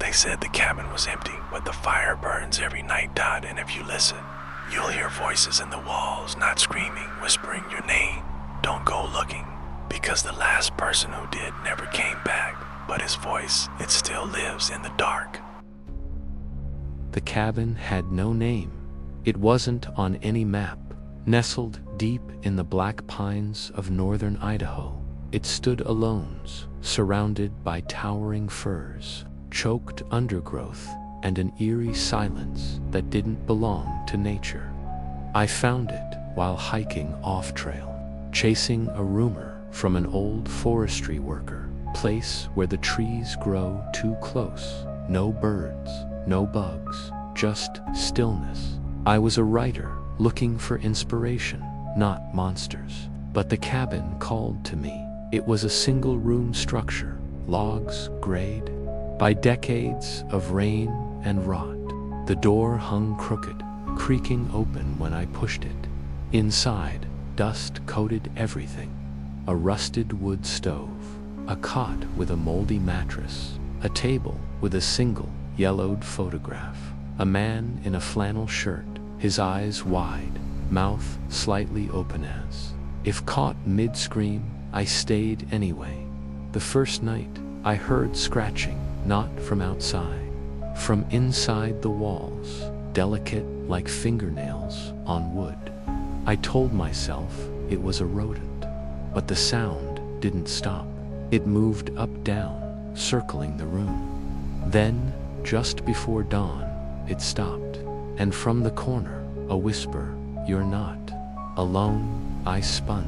They said the cabin was empty, but the fire burns every night, Dot, and if you listen, you'll hear voices in the walls, not screaming, whispering your name. Don't go looking, because the last person who did never came back, but his voice, it still lives in the dark. The cabin had no name. It wasn't on any map. Nestled deep in the black pines of northern Idaho, it stood alone, surrounded by towering firs, choked undergrowth, and an eerie silence that didn't belong to nature. I found it while hiking off-trail, chasing a rumor from an old forestry worker, place where the trees grow too close, no birds, no bugs, just stillness. I was a writer looking for inspiration, not monsters. But the cabin called to me. It was a single-room structure, logs grayed by decades of rain and rot. The door hung crooked, creaking open when I pushed it. Inside, dust coated everything. A rusted wood stove, a cot with a moldy mattress, a table with a single yellowed photograph, a man in a flannel shirt, his eyes wide, mouth slightly open as if caught mid-scream. I stayed anyway. The first night, I heard scratching, not from outside, from inside the walls, delicate like fingernails on wood. I told myself it was a rodent, but the sound didn't stop. It moved up-down, circling the room. Then, just before dawn, it stopped, and from the corner, a whisper, "You're not alone." I spun.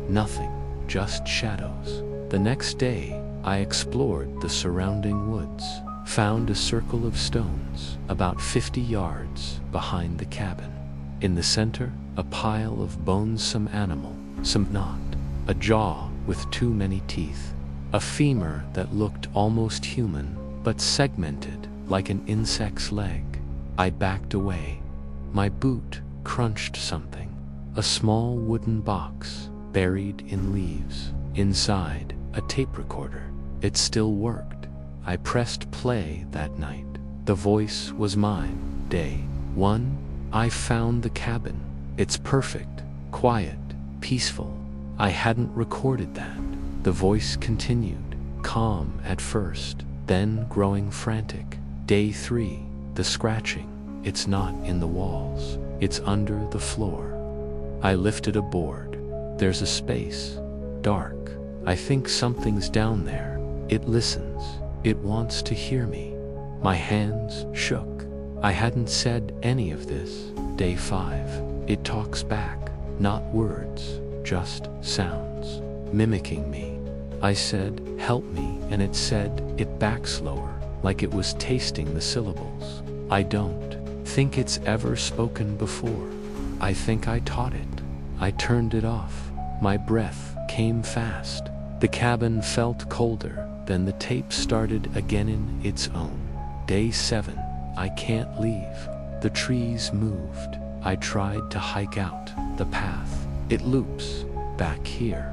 Nothing, just shadows. The next day, I explored the surrounding woods, found a circle of stones about 50 yards behind the cabin. In the center, a pile of bones, some animal, some not, a jaw with too many teeth, a femur that looked almost human, but segmented like an insect's leg. I backed away. My boot crunched something, a small wooden box buried in leaves. Inside, a tape recorder. It still worked. I pressed play that night. The voice was mine. Day 1, I found the cabin. It's perfect, quiet, peaceful. I hadn't recorded that. The voice continued, calm at first, then growing frantic. Day 3, the scratching. It's not in the walls. It's under the floor. I lifted a board. There's a space. Dark. I think something's down there. It listens. It wants to hear me. My hands shook. I hadn't said any of this. Day 5. It talks back. Not words, just sounds, mimicking me. I said, "Help me," and it said it back slower, like it was tasting the syllables. I don't think it's ever spoken before. I think I taught it. I turned it off. My breath came fast. The cabin felt colder. Then the tape started again in its own. Day 7. I can't leave. The trees moved. I tried to hike out the path. It loops back here.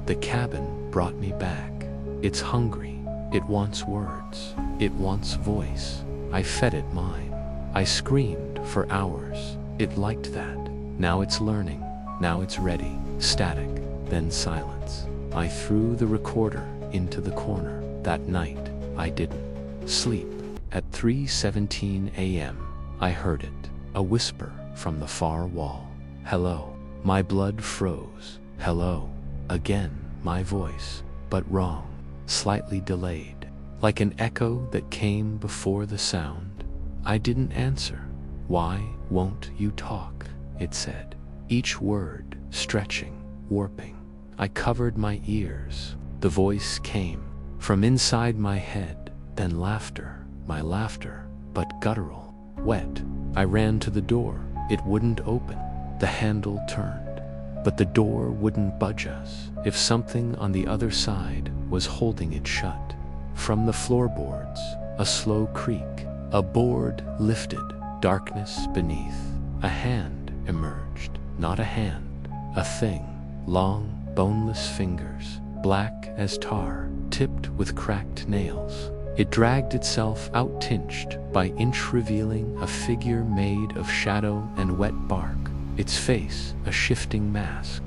The cabin brought me back. It's hungry. It wants words. It wants voice. I fed it mine. I screamed for hours. It liked that. Now it's learning. Now it's ready. Static, then silence. I threw the recorder into the corner. That night, I didn't sleep. At 3:17 a.m., I heard it. A whisper from the far wall. "Hello." My blood froze. "Hello." Again, my voice, but wrong, slightly delayed, like an echo that came before the sound. I didn't answer. "Why won't you talk?" it said, each word stretching, warping. I covered my ears. The voice came from inside my head, then laughter, my laughter, but guttural, wet. I ran to the door. It wouldn't open. The handle turned, but the door wouldn't budge us, if something on the other side was holding it shut. From the floorboards, a slow creak. A board lifted, darkness beneath. A hand emerged, not a hand, a thing. Long, boneless fingers, black as tar, tipped with cracked nails. It dragged itself out, tinged by inch, revealing a figure made of shadow and wet bark, its face a shifting mask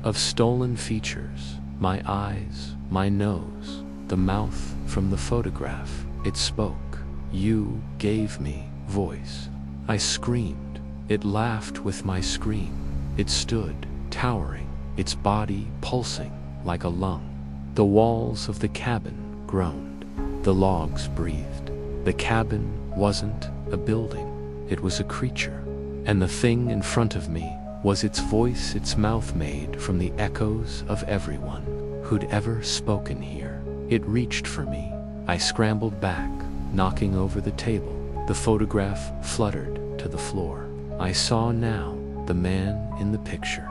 of stolen features. My eyes, my nose, the mouth from the photograph. It spoke. You gave me voice. I screamed. It laughed with my scream. It stood, towering, its body pulsing like a lung. The walls of the cabin groaned. The logs breathed. The cabin wasn't a building. It was a creature. And the thing in front of me was its voice, its mouth made from the echoes of everyone who'd ever spoken here. It reached for me. I scrambled back, knocking over the table. The photograph fluttered to the floor. I saw now the man in the picture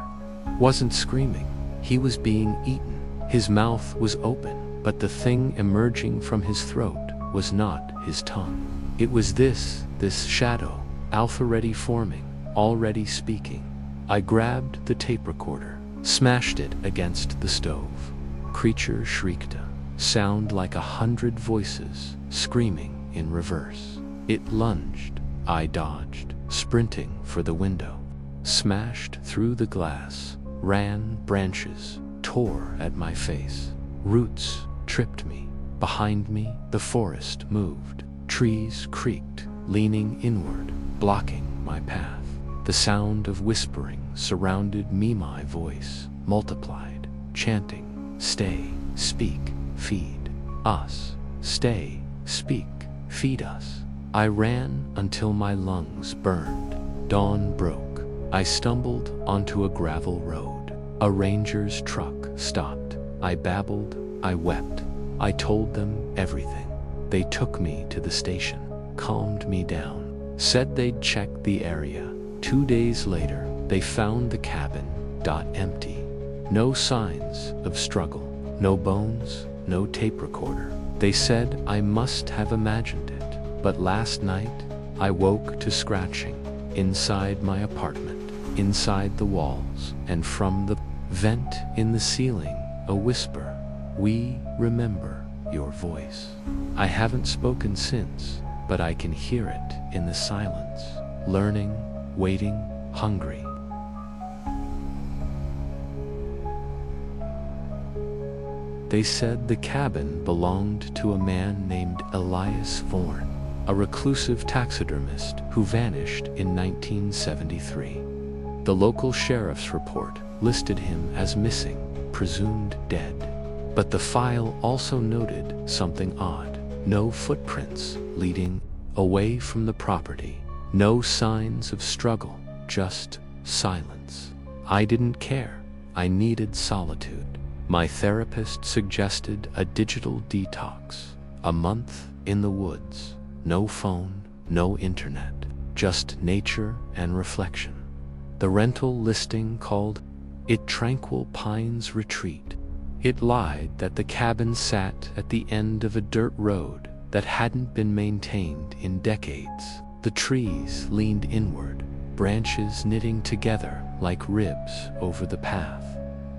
wasn't screaming. He was being eaten. His mouth was open, but the thing emerging from his throat was not his tongue. It was this shadow, already forming, already speaking. I grabbed the tape recorder, smashed it against the stove. Creature shrieked, a sound like 100 voices screaming in reverse. It lunged. I dodged, sprinting for the window, smashed through the glass, ran. Branches tore at my face. Roots tripped me. Behind me, the forest moved. Trees creaked, leaning inward, blocking my path. The sound of whispering surrounded me. My voice multiplied, chanting, stay, speak, feed us. Stay, speak, feed us. I ran until my lungs burned. Dawn broke. I stumbled onto a gravel road. A ranger's truck stopped. I babbled, I wept. I told them everything. They took me to the station, calmed me down, said they'd check the area. 2 days later, they found the cabin, empty. No signs of struggle, no bones, no tape recorder. They said I must have imagined it, but last night I woke to scratching inside my apartment, inside the walls, and from the vent in the ceiling, a whisper. We remember your voice. I haven't spoken since, but I can hear it in the silence, learning, waiting, hungry. They said the cabin belonged to a man named Elias Vaughan, a reclusive taxidermist who vanished in 1973. The local sheriff's report listed him as missing, presumed dead. But the file also noted something odd. No footprints leading away from the property. No signs of struggle, just silence. I didn't care. I needed solitude. My therapist suggested a digital detox, a month in the woods. No phone, no internet, just nature and reflection. The rental listing called it Tranquil Pines Retreat. It lied that the cabin sat at the end of a dirt road that hadn't been maintained in decades. The trees leaned inward, branches knitting together like ribs over the path.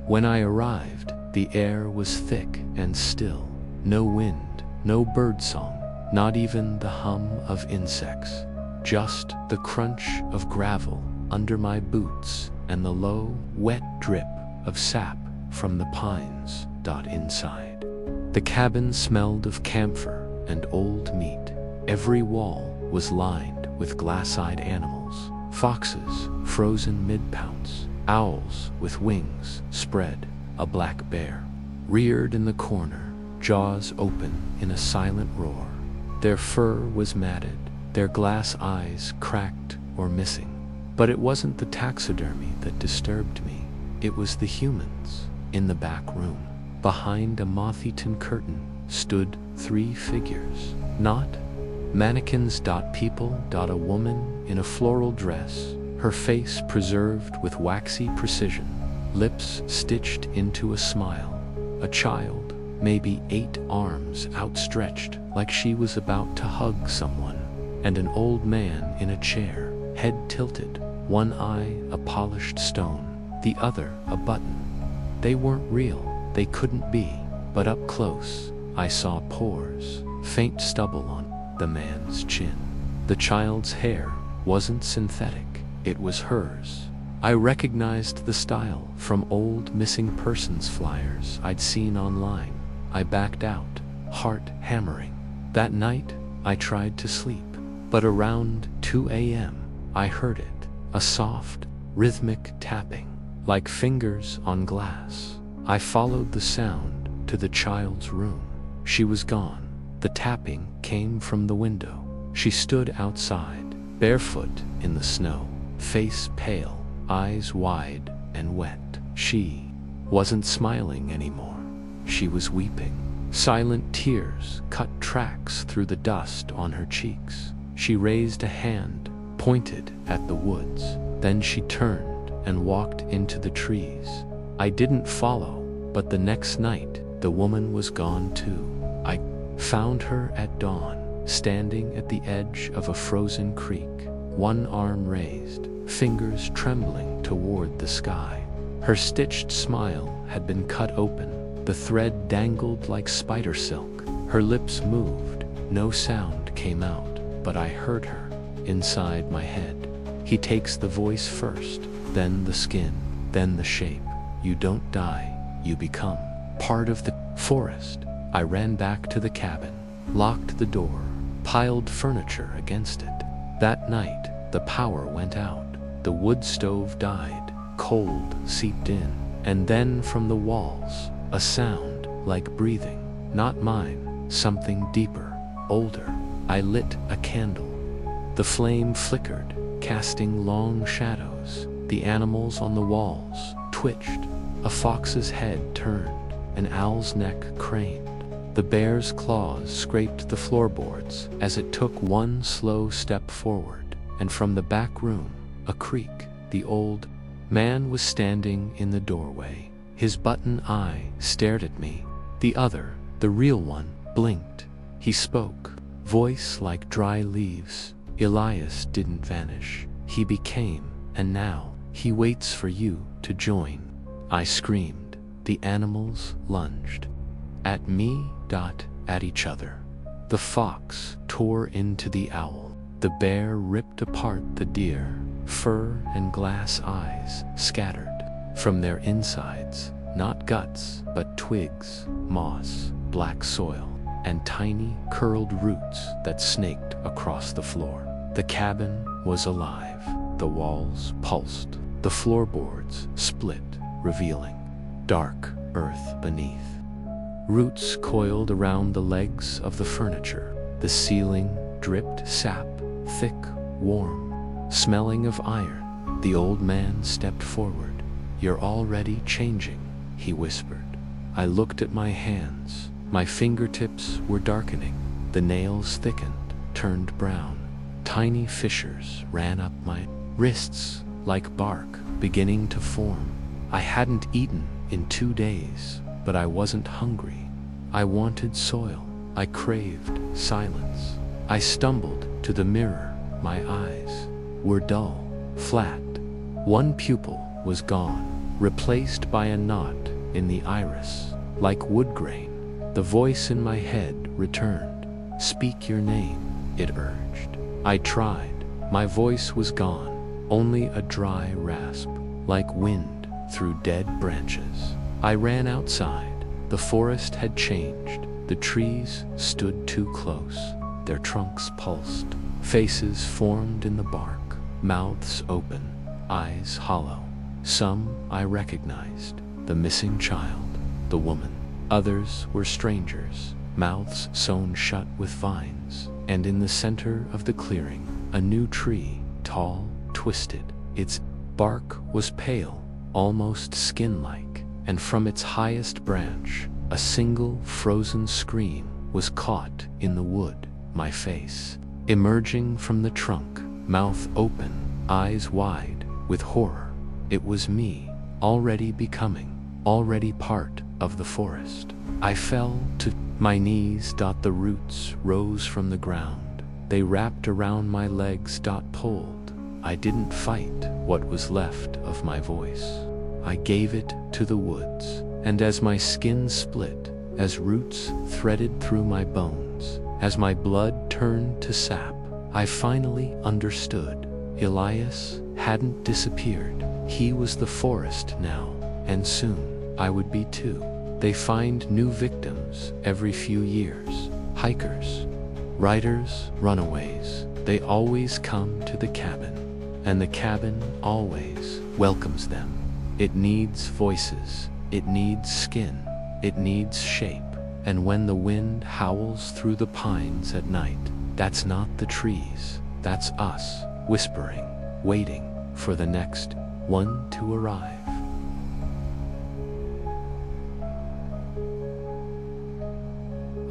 When I arrived, the air was thick and still. No wind, no birdsong, not even the hum of insects. Just the crunch of gravel under my boots and the low, wet drip of sap from the pines. Inside. The cabin smelled of camphor and old meat. Every wall was lined with glass-eyed animals. Foxes, frozen mid-pounce. Owls with wings spread. A black bear reared in the corner, jaws open in a silent roar. Their fur was matted, their glass eyes cracked or missing. But it wasn't the taxidermy that disturbed me. It was the humans in the back room. Behind a moth-eaten curtain stood 3 figures, not mannequins. People. A woman in a floral dress, her face preserved with waxy precision, lips stitched into a smile. A child, maybe 8, arms outstretched like she was about to hug someone, and an old man in a chair, head tilted, one eye a polished stone, the other a button. They weren't real. They couldn't be, but up close, I saw pores, faint stubble on the man's chin. The child's hair wasn't synthetic, it was hers. I recognized the style from old missing persons flyers I'd seen online. I backed out, heart hammering. That night, I tried to sleep, but around 2 a.m., I heard it, a soft, rhythmic tapping, like fingers on glass. I followed the sound to the child's room. She was gone. The tapping came from the window. She stood outside, barefoot in the snow, face pale, eyes wide and wet. She wasn't smiling anymore. She was weeping. Silent tears cut tracks through the dust on her cheeks. She raised a hand, pointed at the woods. Then she turned and walked into the trees. I didn't follow, but the next night, the woman was gone too. I found her at dawn, standing at the edge of a frozen creek, one arm raised, fingers trembling toward the sky. Her stitched smile had been cut open. The thread dangled like spider silk. Her lips moved. No sound came out, but I heard her inside my head. He takes the voice first, then the skin, then the shape. You don't die, you become part of the forest. I ran back to the cabin, locked the door, piled furniture against it. That night, the power went out. The wood stove died, cold seeped in, and then from the walls, a sound like breathing. Not mine, something deeper, older. I lit a candle. The flame flickered, casting long shadows. The animals on the walls twitched. A fox's head turned, an owl's neck craned. The bear's claws scraped the floorboards as it took one slow step forward, and from the back room, a creak. The old man was standing in the doorway. His button eye stared at me. The other, the real one, blinked. He spoke, voice like dry leaves. Elias didn't vanish. He became, and now, he waits for you to join. I screamed. The animals lunged. At me, at each other. The fox tore into the owl. The bear ripped apart the deer. Fur and glass eyes scattered from their insides. Not guts, but twigs, moss, black soil, and tiny curled roots that snaked across the floor. The cabin was alive. The walls pulsed. The floorboards split, revealing dark earth beneath. Roots coiled around the legs of the furniture. The ceiling dripped sap, thick, warm, smelling of iron. The old man stepped forward. You're already changing, he whispered. I looked at my hands. My fingertips were darkening. The nails thickened, turned brown. Tiny fissures ran up my wrists like bark beginning to form. I hadn't eaten in 2 days, but I wasn't hungry. I wanted soil. I craved silence. I stumbled to the mirror. My eyes were dull, flat. One pupil was gone, replaced by a knot in the iris, like wood grain. The voice in my head returned. Speak your name, it urged. I tried. My voice was gone, only a dry rasp, like wind through dead branches. I ran outside. The forest had changed. The trees stood too close. Their trunks pulsed. Faces formed in the bark, mouths open, eyes hollow. Some I recognized, the missing child, the woman. Others were strangers, mouths sewn shut with vines. And in the center of the clearing, a new tree, tall, twisted. Its bark was pale, almost skin-like, and from its highest branch, a single frozen scream was caught in the wood. My face, emerging from the trunk, mouth open, eyes wide, with horror. It was me, already becoming, already part of the forest. I fell to my knees. The roots rose from the ground. They wrapped around my legs. Pulled. I didn't fight what was left of my voice. I gave it to the woods, and as my skin split, as roots threaded through my bones, As my blood turned to sap, I finally understood. Elias hadn't disappeared. He was the forest now, and soon I would be too. They find new victims every few years. Hikers, riders, runaways. They always come to the cabin, and the cabin always welcomes them. It needs voices, it needs skin, it needs shape. And when the wind howls through the pines at night, that's not the trees, that's us, whispering, waiting for the next one to arrive.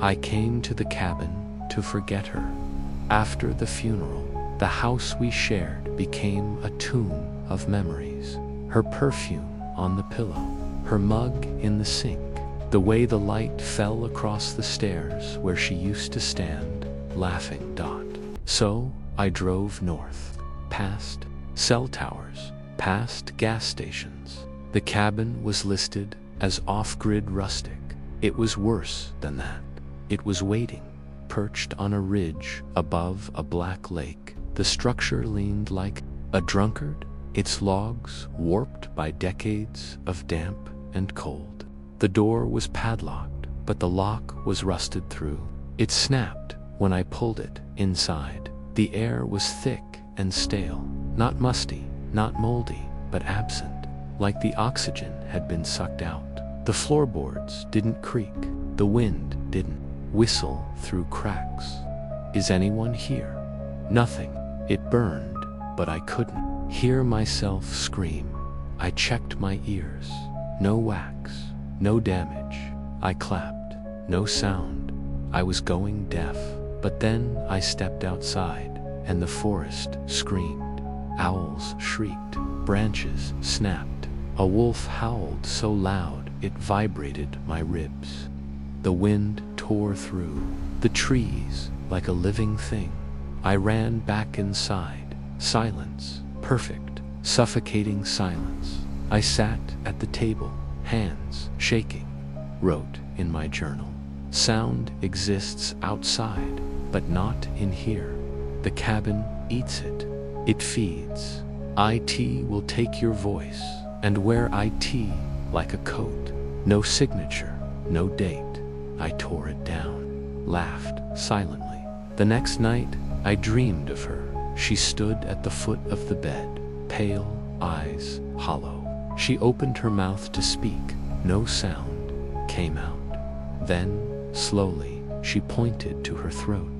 I came to the cabin to forget her. After the funeral, the house we shared became a tomb of memories. Her perfume on the pillow, her mug in the sink, the way the light fell across the stairs where she used to stand, laughing. So I drove north, past cell towers, past gas stations. The cabin was listed as off-grid rustic. It was worse than that. It was waiting, perched on a ridge above a black lake. The structure leaned like a drunkard, its logs warped by decades of damp and cold. The door was padlocked, but the lock was rusted through. It snapped when I pulled it inside. The air was thick and stale, not musty, not moldy, but absent, like the oxygen had been sucked out. The floorboards didn't creak, the wind didn't whistle through cracks. Is anyone here? Nothing. It burned, but I couldn't hear myself scream. I checked my ears. No wax, no damage. I clapped. No sound. I was going deaf. But then I stepped outside, and the forest screamed. Owls shrieked. Branches snapped. A wolf howled so loud it vibrated my ribs. The wind tore through the trees like a living thing. I ran back inside. Silence. Perfect, suffocating silence. I sat at the table, hands shaking. Wrote in my journal. Sound exists outside, but not in here. The cabin eats it. It feeds. IT will take your voice and wear IT like a coat. No signature, no date. I tore it down, laughed silently. The next night, I dreamed of her. She stood at the foot of the bed, pale, eyes hollow. She opened her mouth to speak. No sound came out. Then, slowly, she pointed to her throat.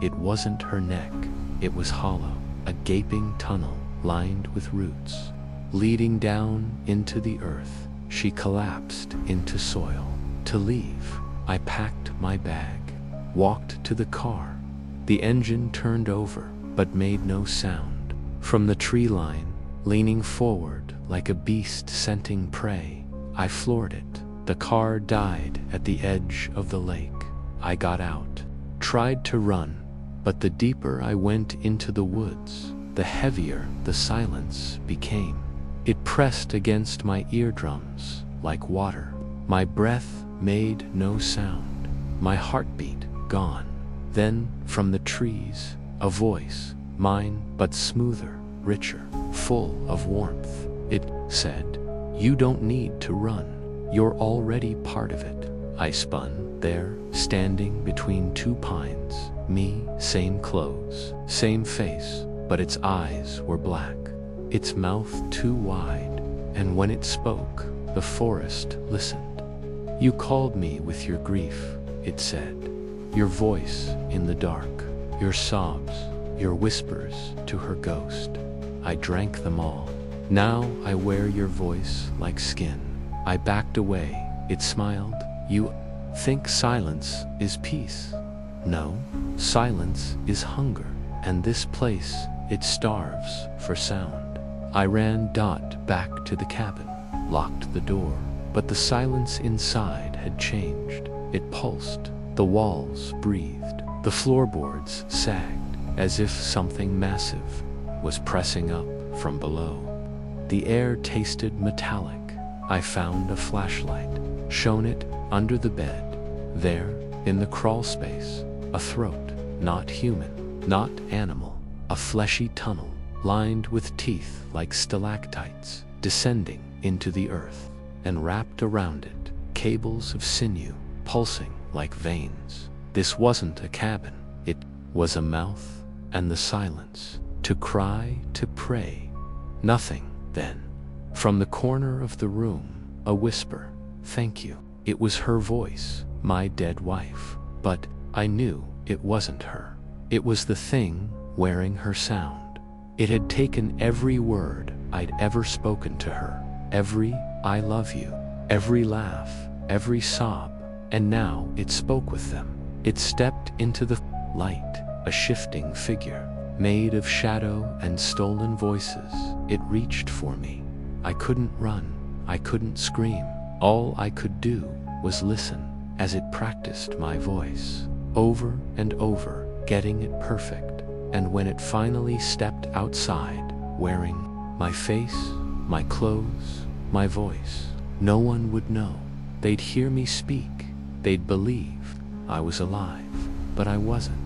It wasn't her neck. It was hollow, a gaping tunnel lined with roots. Leading down into the earth, she collapsed into soil. To leave, I packed my bag, walked to the car. The engine turned over, but made no sound. From the tree line, leaning forward like a beast scenting prey, I floored it. The car died at the edge of the lake. I got out, tried to run, but the deeper I went into the woods, the heavier the silence became. It pressed against my eardrums like water. My breath made no sound, my heartbeat gone. Then, from the trees, a voice, mine but smoother, richer, full of warmth. It said, "You don't need to run. You're already part of it." I spun, there, standing between two pines. Me, same clothes, same face, but its eyes were black, its mouth too wide, and when it spoke, the forest listened. "You called me with your grief," it said. "Your voice in the dark, your sobs, your whispers to her ghost. I drank them all. Now I wear your voice like skin." I backed away. It smiled. "You think silence is peace? No, silence is hunger, and this place, it starves for sound." I ran back to the cabin, locked the door, but the silence inside had changed. It pulsed. The walls breathed. The floorboards sagged, as if something massive was pressing up from below. The air tasted metallic. I found a flashlight, shone it under the bed. There, in the crawl space, a throat. not human, not animal, a fleshy tunnel, lined with teeth like stalactites, descending into the earth, and wrapped around it, cables of sinew, pulsing like veins. This wasn't a cabin, it was a mouth, and the silence, to cry, to pray. Nothing, then. From the corner of the room, a whisper, "Thank you." It was her voice, my dead wife, but I knew it wasn't her. It was the thing wearing her sound. It had taken every word I'd ever spoken to her, every "I love you," every laugh, every sob, and now it spoke with them. It stepped into the light, a shifting figure, made of shadow and stolen voices. It reached for me. I couldn't run, I couldn't scream. All I could do was listen as it practiced my voice, over and over, getting it perfect. And when it finally stepped outside, wearing my face, my clothes, my voice, no one would know. They'd hear me speak. They'd believe I was alive, but I wasn't.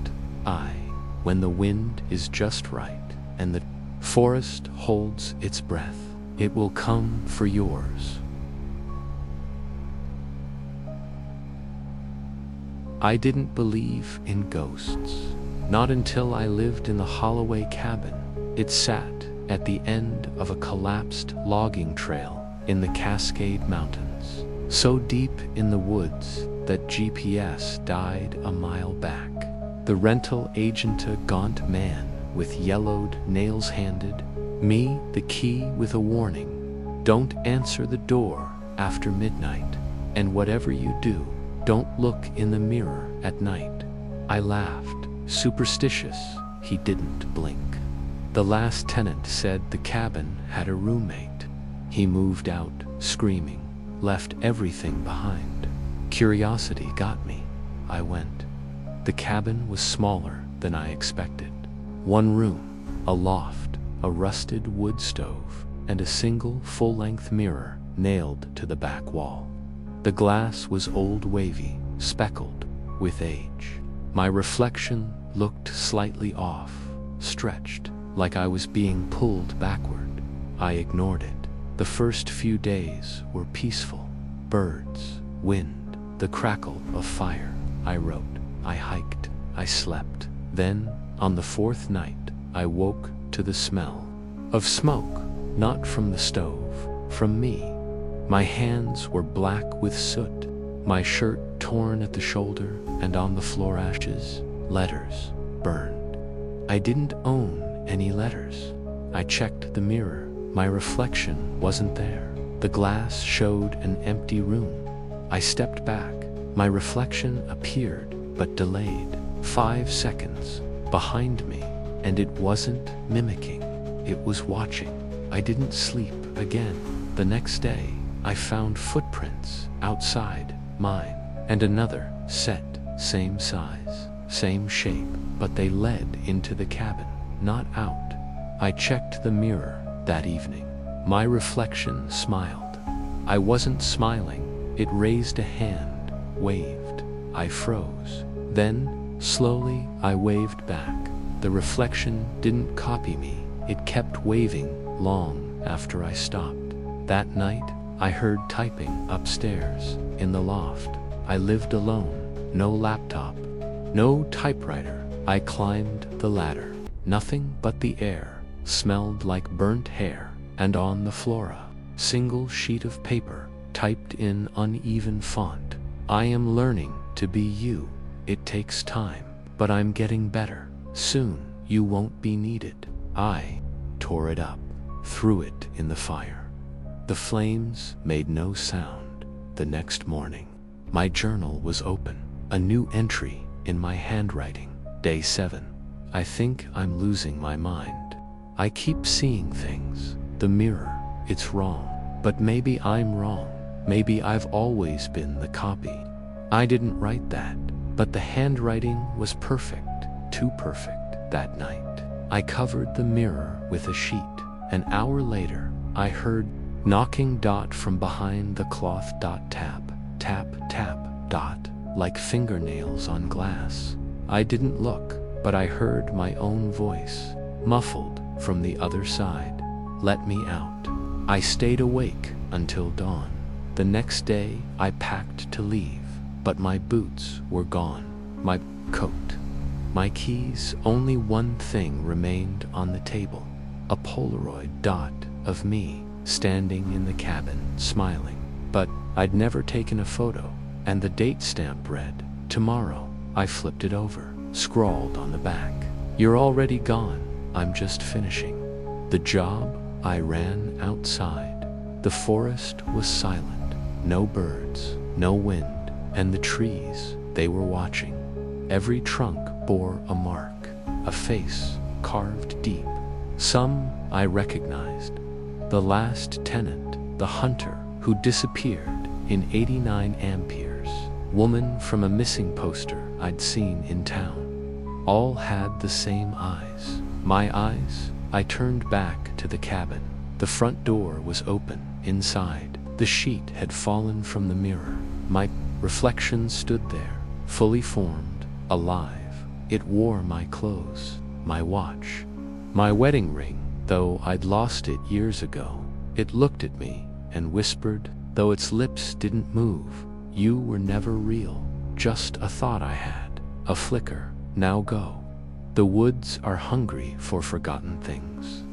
When the wind is just right and the forest holds its breath, it will come for yours. I didn't believe in ghosts, not until I lived in the Holloway cabin. It sat at the end of a collapsed logging trail in the Cascade Mountains, so deep in the woods that GPS died a mile back. The rental agent, a gaunt man with yellowed nails, handed me the key with a warning: "Don't answer the door after midnight, and whatever you do, don't look in the mirror at night." I laughed. Superstitious. He didn't blink. The last tenant said the cabin had a roommate. He moved out, screaming, left everything behind. Curiosity got me. I went. The cabin was smaller than I expected. One room, a loft, a rusted wood stove, and a single full-length mirror nailed to the back wall. The glass was old, wavy, speckled with age. My reflection looked slightly off, stretched, like I was being pulled backward. I ignored it. The first few days were peaceful. Birds, wind, the crackle of fire. I wrote, I hiked, I slept. Then, on the fourth night, I woke to the smell of smoke, not from the stove, from me. My hands were black with soot, my shirt torn at the shoulder, and on the floor ashes, letters, burned. I didn't own any letters. I checked the mirror. My reflection wasn't there. The glass showed an empty room. I stepped back. My reflection appeared, but delayed. 5 seconds behind me, and it wasn't mimicking. It was watching. I didn't sleep again. The next day, I found footprints outside mine, and another set, same size, same shape, but they led into the cabin, not out. I checked the mirror that evening. My reflection smiled. I wasn't smiling. It raised a hand, waved. I froze. Then, slowly, I waved back. The reflection didn't copy me. It kept waving long after I stopped. That night, I heard typing upstairs in the loft. I lived alone. No laptop, no typewriter. I climbed the ladder. Nothing but the air smelled like burnt hair, and on the floor a single sheet of paper typed in uneven font. I am learning to be you. It takes time, but I'm getting better. Soon, you won't be needed. I tore it up, threw it in the fire. The flames made no sound. The next morning, my journal was open. A new entry in my handwriting. Day 7. I think I'm losing my mind. I keep seeing things. The mirror, it's wrong. But maybe I'm wrong. Maybe I've always been the copy. I didn't write that, but the handwriting was perfect. Too perfect. That night, I covered the mirror with a sheet. An hour later, I heard knocking dot from behind the cloth. Tap, tap, tap, dot, like fingernails on glass. I didn't look. but I heard my own voice, muffled from the other side. Let me out. I stayed awake until dawn. The next day I packed to leave, but my boots were gone, my coat, my keys. Only one thing remained on the table, a Polaroid dot of me standing in the cabin, smiling. But I'd never taken a photo, and the date stamp read, tomorrow. I flipped it over, scrawled on the back, you're already gone, I'm just finishing the job. I ran outside. The forest was silent, no birds, no wind, and the trees, they were watching. Every trunk bore a mark, a face carved deep. Some I recognized. The last tenant, the hunter who disappeared in 89 amperes, woman from a missing poster I'd seen in town. All had the same eyes. My eyes. I turned back to the cabin. The front door was open. Inside, the sheet had fallen from the mirror. My reflection stood there, fully formed, alive. It wore my clothes, my watch, my wedding ring, though I'd lost it years ago. It looked at me and whispered, though its lips didn't move, you were never real, just a thought I had, a flicker. Now go. The woods are hungry for forgotten things.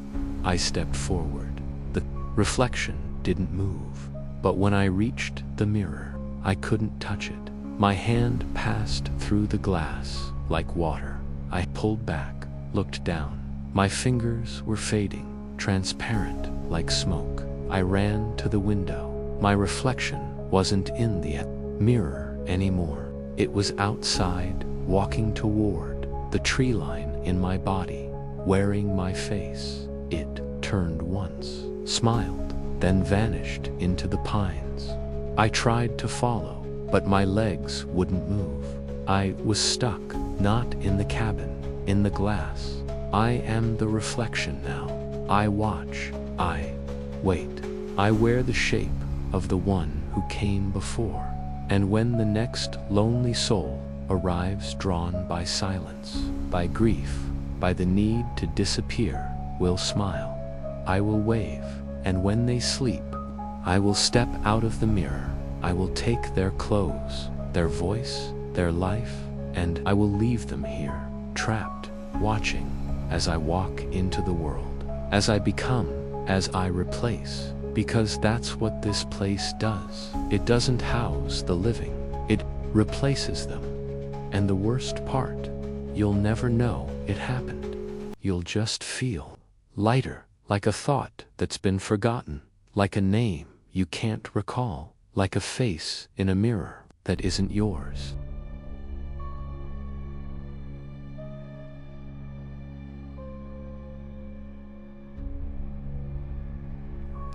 I stepped forward. The reflection didn't move, but when I reached the mirror, I couldn't touch it. My hand passed through the glass like water. I pulled back, looked down. My fingers were fading, transparent like smoke. I ran to the window. My reflection wasn't in the mirror anymore. It was outside, walking toward the tree line in my body, wearing my face. It turned once, smiled, then vanished into the pines. I tried to follow, but my legs wouldn't move. I was stuck, not in the cabin, in the glass. I am the reflection now. I watch, I wait. I wear the shape of the one who came before. And when the next lonely soul arrives, drawn by silence, by grief, by the need to disappear, will smile. I will wave, and when they sleep, I will step out of the mirror. I will take their clothes, their voice, their life, and I will leave them here, trapped, watching, as I walk into the world, as I become, as I replace, because that's what this place does. It doesn't house the living, it replaces them. And the worst part, you'll never know it happened. You'll just feel lighter, like a thought that's been forgotten, like a name you can't recall, like a face in a mirror that isn't yours.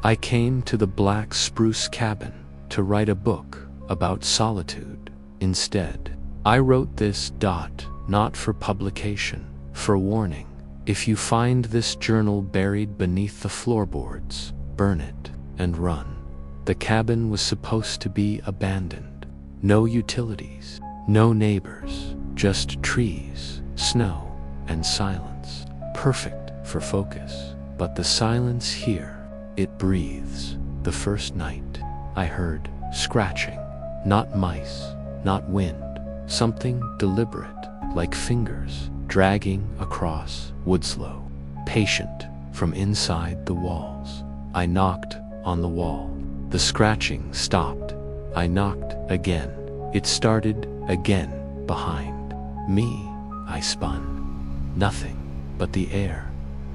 I came to the black spruce cabin to write a book about solitude. Instead, I wrote this dot, not for publication, for warning. If you find this journal buried beneath the floorboards, burn it and run. The cabin was supposed to be abandoned. No utilities, no neighbors, just trees, snow, and silence. Perfect for focus. But the silence here, it breathes. The first night, I heard scratching. Not mice, not wind. Something deliberate, like fingers dragging across Woodslow. Patient from inside the walls. I knocked on the wall. The scratching stopped. I knocked again. It started again behind me. I spun. Nothing but the air.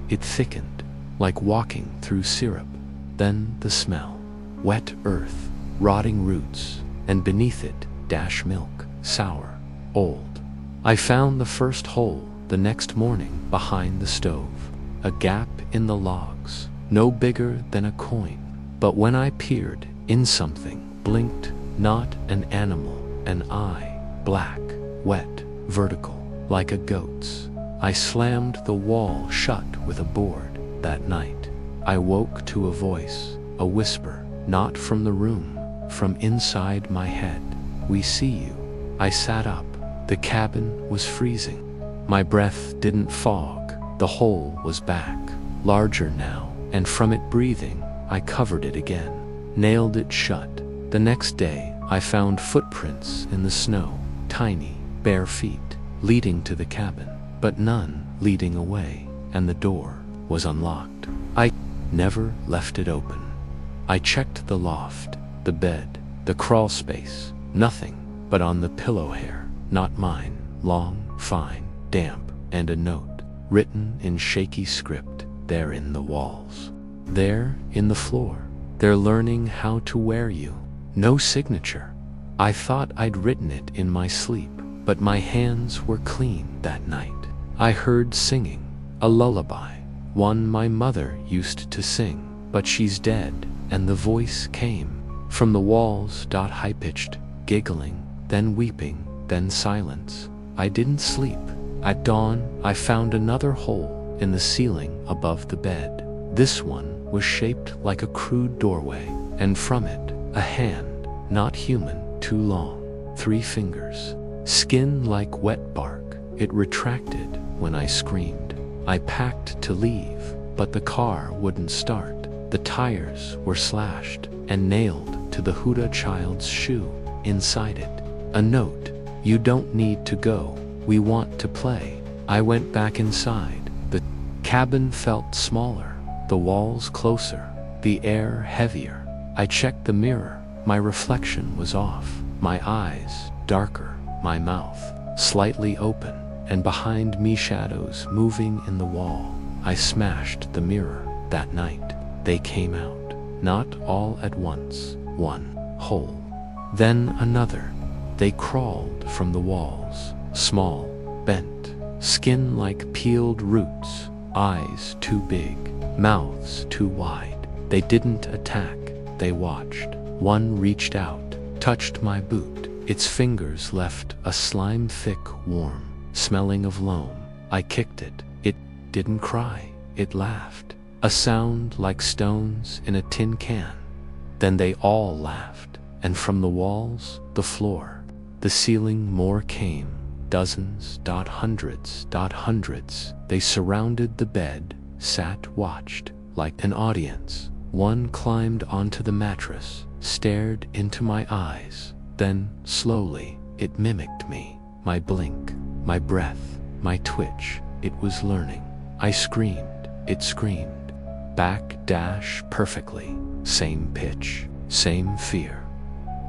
It thickened, like walking through syrup. Then the smell. Wet earth, rotting roots, and beneath it, milk, sour, old. I found the first hole the next morning behind the stove. A gap in the logs, no bigger than a coin. But when I peered in, something blinked, not an animal, an eye, black, wet, vertical, like a goat's. I slammed the wall shut with a board. That night, I woke to a voice, a whisper, not from the room, from inside my head. We see you. I sat up. The cabin was freezing. My breath didn't fog. The hole was back, larger now, and from it breathing, I covered it again, nailed it shut. The next day, I found footprints in the snow, tiny, bare feet, leading to the cabin, but none leading away, and the door was unlocked. I never left it open. I checked the loft, the bed, the crawl space, nothing, but on the pillow hair, not mine, long, fine, damp, and a note, written in shaky script, there in the walls. There in the floor. They're learning how to wear you. No signature. I thought I'd written it in my sleep, but my hands were clean that night. I heard singing, a lullaby, one my mother used to sing, but she's dead, and the voice came from the walls, high-pitched, giggling, then weeping, then silence. I didn't sleep. At dawn, I found another hole in the ceiling above the bed. This one was shaped like a crude doorway, and from it, a hand, not human, too long, 3 fingers. Skin like wet bark, it retracted when I screamed. I packed to leave, but the car wouldn't start. The tires were slashed and nailed to the Huda child's shoe. Inside it, a note, "You don't need to go, we want to play." I went back inside. The cabin felt smaller, the walls closer, the air heavier. I checked the mirror. My reflection was off, my eyes darker, my mouth slightly open, and behind me shadows moving in the wall. I smashed the mirror that night. They came out, not all at once, one hole, then another. They crawled from the walls, small, bent, skin like peeled roots, eyes too big, mouths too wide. They didn't attack, they watched. One reached out, touched my boot. Its fingers left a slime-thick worm, smelling of loam. I kicked it. It didn't cry, it laughed. A sound like stones in a tin can. Then they all laughed, and from the walls, the floor, the ceiling more came. Dozens, hundreds. They surrounded the bed, sat, watched, like an audience. One climbed onto the mattress, stared into my eyes. Then, slowly, it mimicked me. My blink, my breath, my twitch. It was learning. I screamed, it screamed. Back, perfectly. Same pitch, same fear.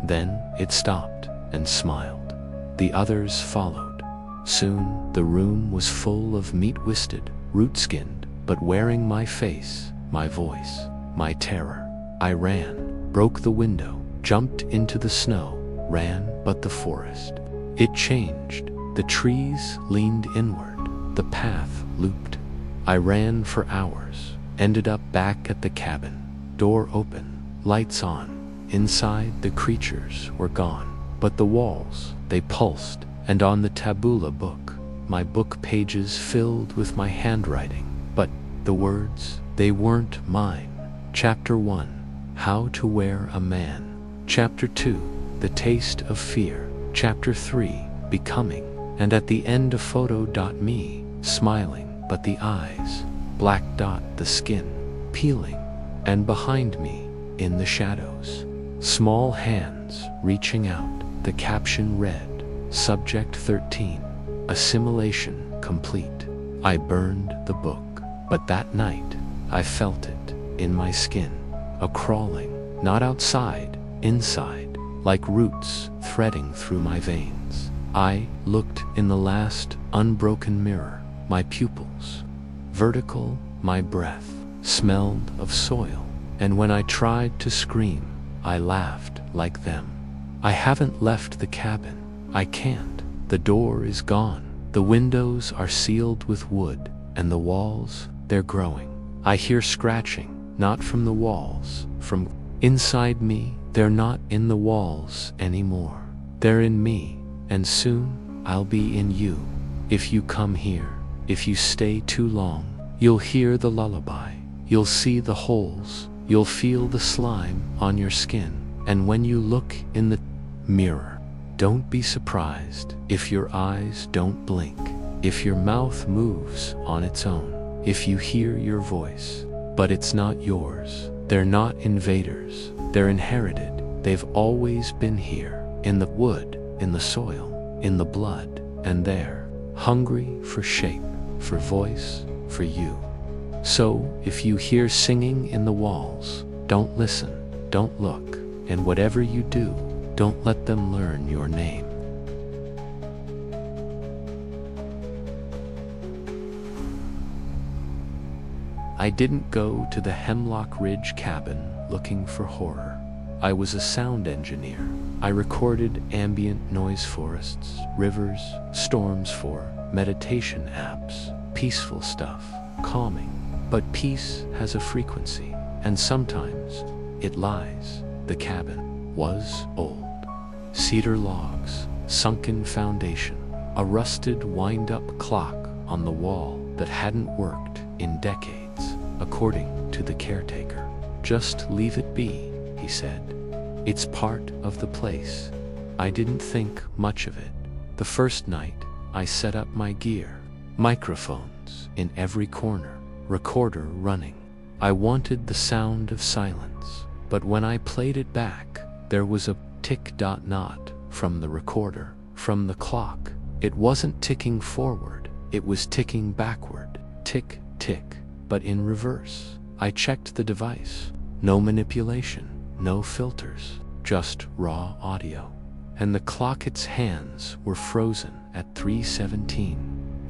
Then it stopped and smiled. The others followed. Soon the room was full of meat-wisted, root-skinned, but wearing my face, my voice, my terror. I ran, broke the window, jumped into the snow, ran but the forest. It changed. The trees leaned inward. The path looped. I ran for hours, ended up back at the cabin. Door open, lights on. Inside, the creatures were gone. But the walls, they pulsed, and on the tabula book, my book pages filled with my handwriting. But the words, they weren't mine. Chapter 1, How to Wear a Man. Chapter 2, The Taste of Fear. Chapter 3, Becoming. And at the end a photo.me, smiling, but the eyes, black dot the skin, peeling. And behind me, in the shadows, small hands reaching out. The caption read, Subject 13, Assimilation Complete. I burned the book, but that night, I felt it in my skin, a crawling, not outside, inside, like roots threading through my veins. I looked in the last unbroken mirror, my pupils vertical, my breath smelled of soil, and when I tried to scream, I laughed like them. I haven't left the cabin. I can't. The door is gone. The windows are sealed with wood, and the walls, they're growing. I hear scratching, not from the walls, from inside me. They're not in the walls anymore. They're in me, and soon I'll be in you. If you come here, if you stay too long, you'll hear the lullaby. You'll see the holes. You'll feel the slime on your skin. And when you look in the mirror, don't be surprised if your eyes don't blink. if your mouth moves on its own, if you hear your voice, but it's not yours. They're not invaders, they're inherited. They've always been here, in the wood, in the soil, in the blood, and they're hungry for shape, for voice, for you. So, if you hear singing in the walls, don't listen, don't look, and whatever you do, don't let them learn your name. I didn't go to the Hemlock Ridge cabin looking for horror. I was a sound engineer. I recorded ambient noise forests, rivers, storms for meditation apps, peaceful stuff, calming. But peace has a frequency, and sometimes it lies. The cabin was old. Cedar logs, sunken foundation, a rusted wind-up clock on the wall that hadn't worked in decades, according to the caretaker. Just leave it be, he said. It's part of the place. I didn't think much of it. The first night, I set up my gear, microphones in every corner, recorder running. I wanted the sound of silence, but when I played it back, there was a tick-dot-not from the recorder, from the clock. It wasn't ticking forward, it was ticking backward. Tick, tick, but in reverse. I checked the device. No manipulation, no filters, just raw audio. And the clock's hands were frozen at 3:17,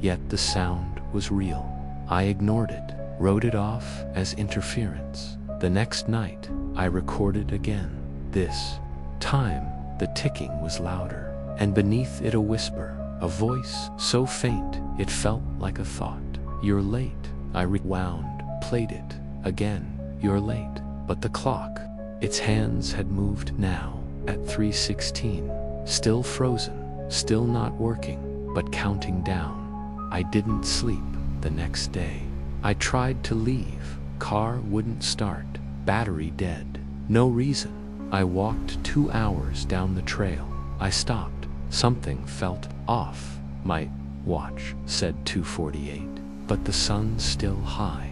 yet the sound was real. I ignored it, wrote it off as interference. The next night, I recorded again. This time, the ticking was louder, and beneath it a whisper, a voice so faint it felt like a thought. You're late. I rewound, played it again. You're late. But the clock, its hands had moved now, at 3:16, still frozen, still not working, but counting down. I didn't sleep the next day. I tried to leave, car wouldn't start, battery dead. No reason. I walked 2 hours down the trail. I stopped. Something felt off. My watch said 2:48, but the sun's still high.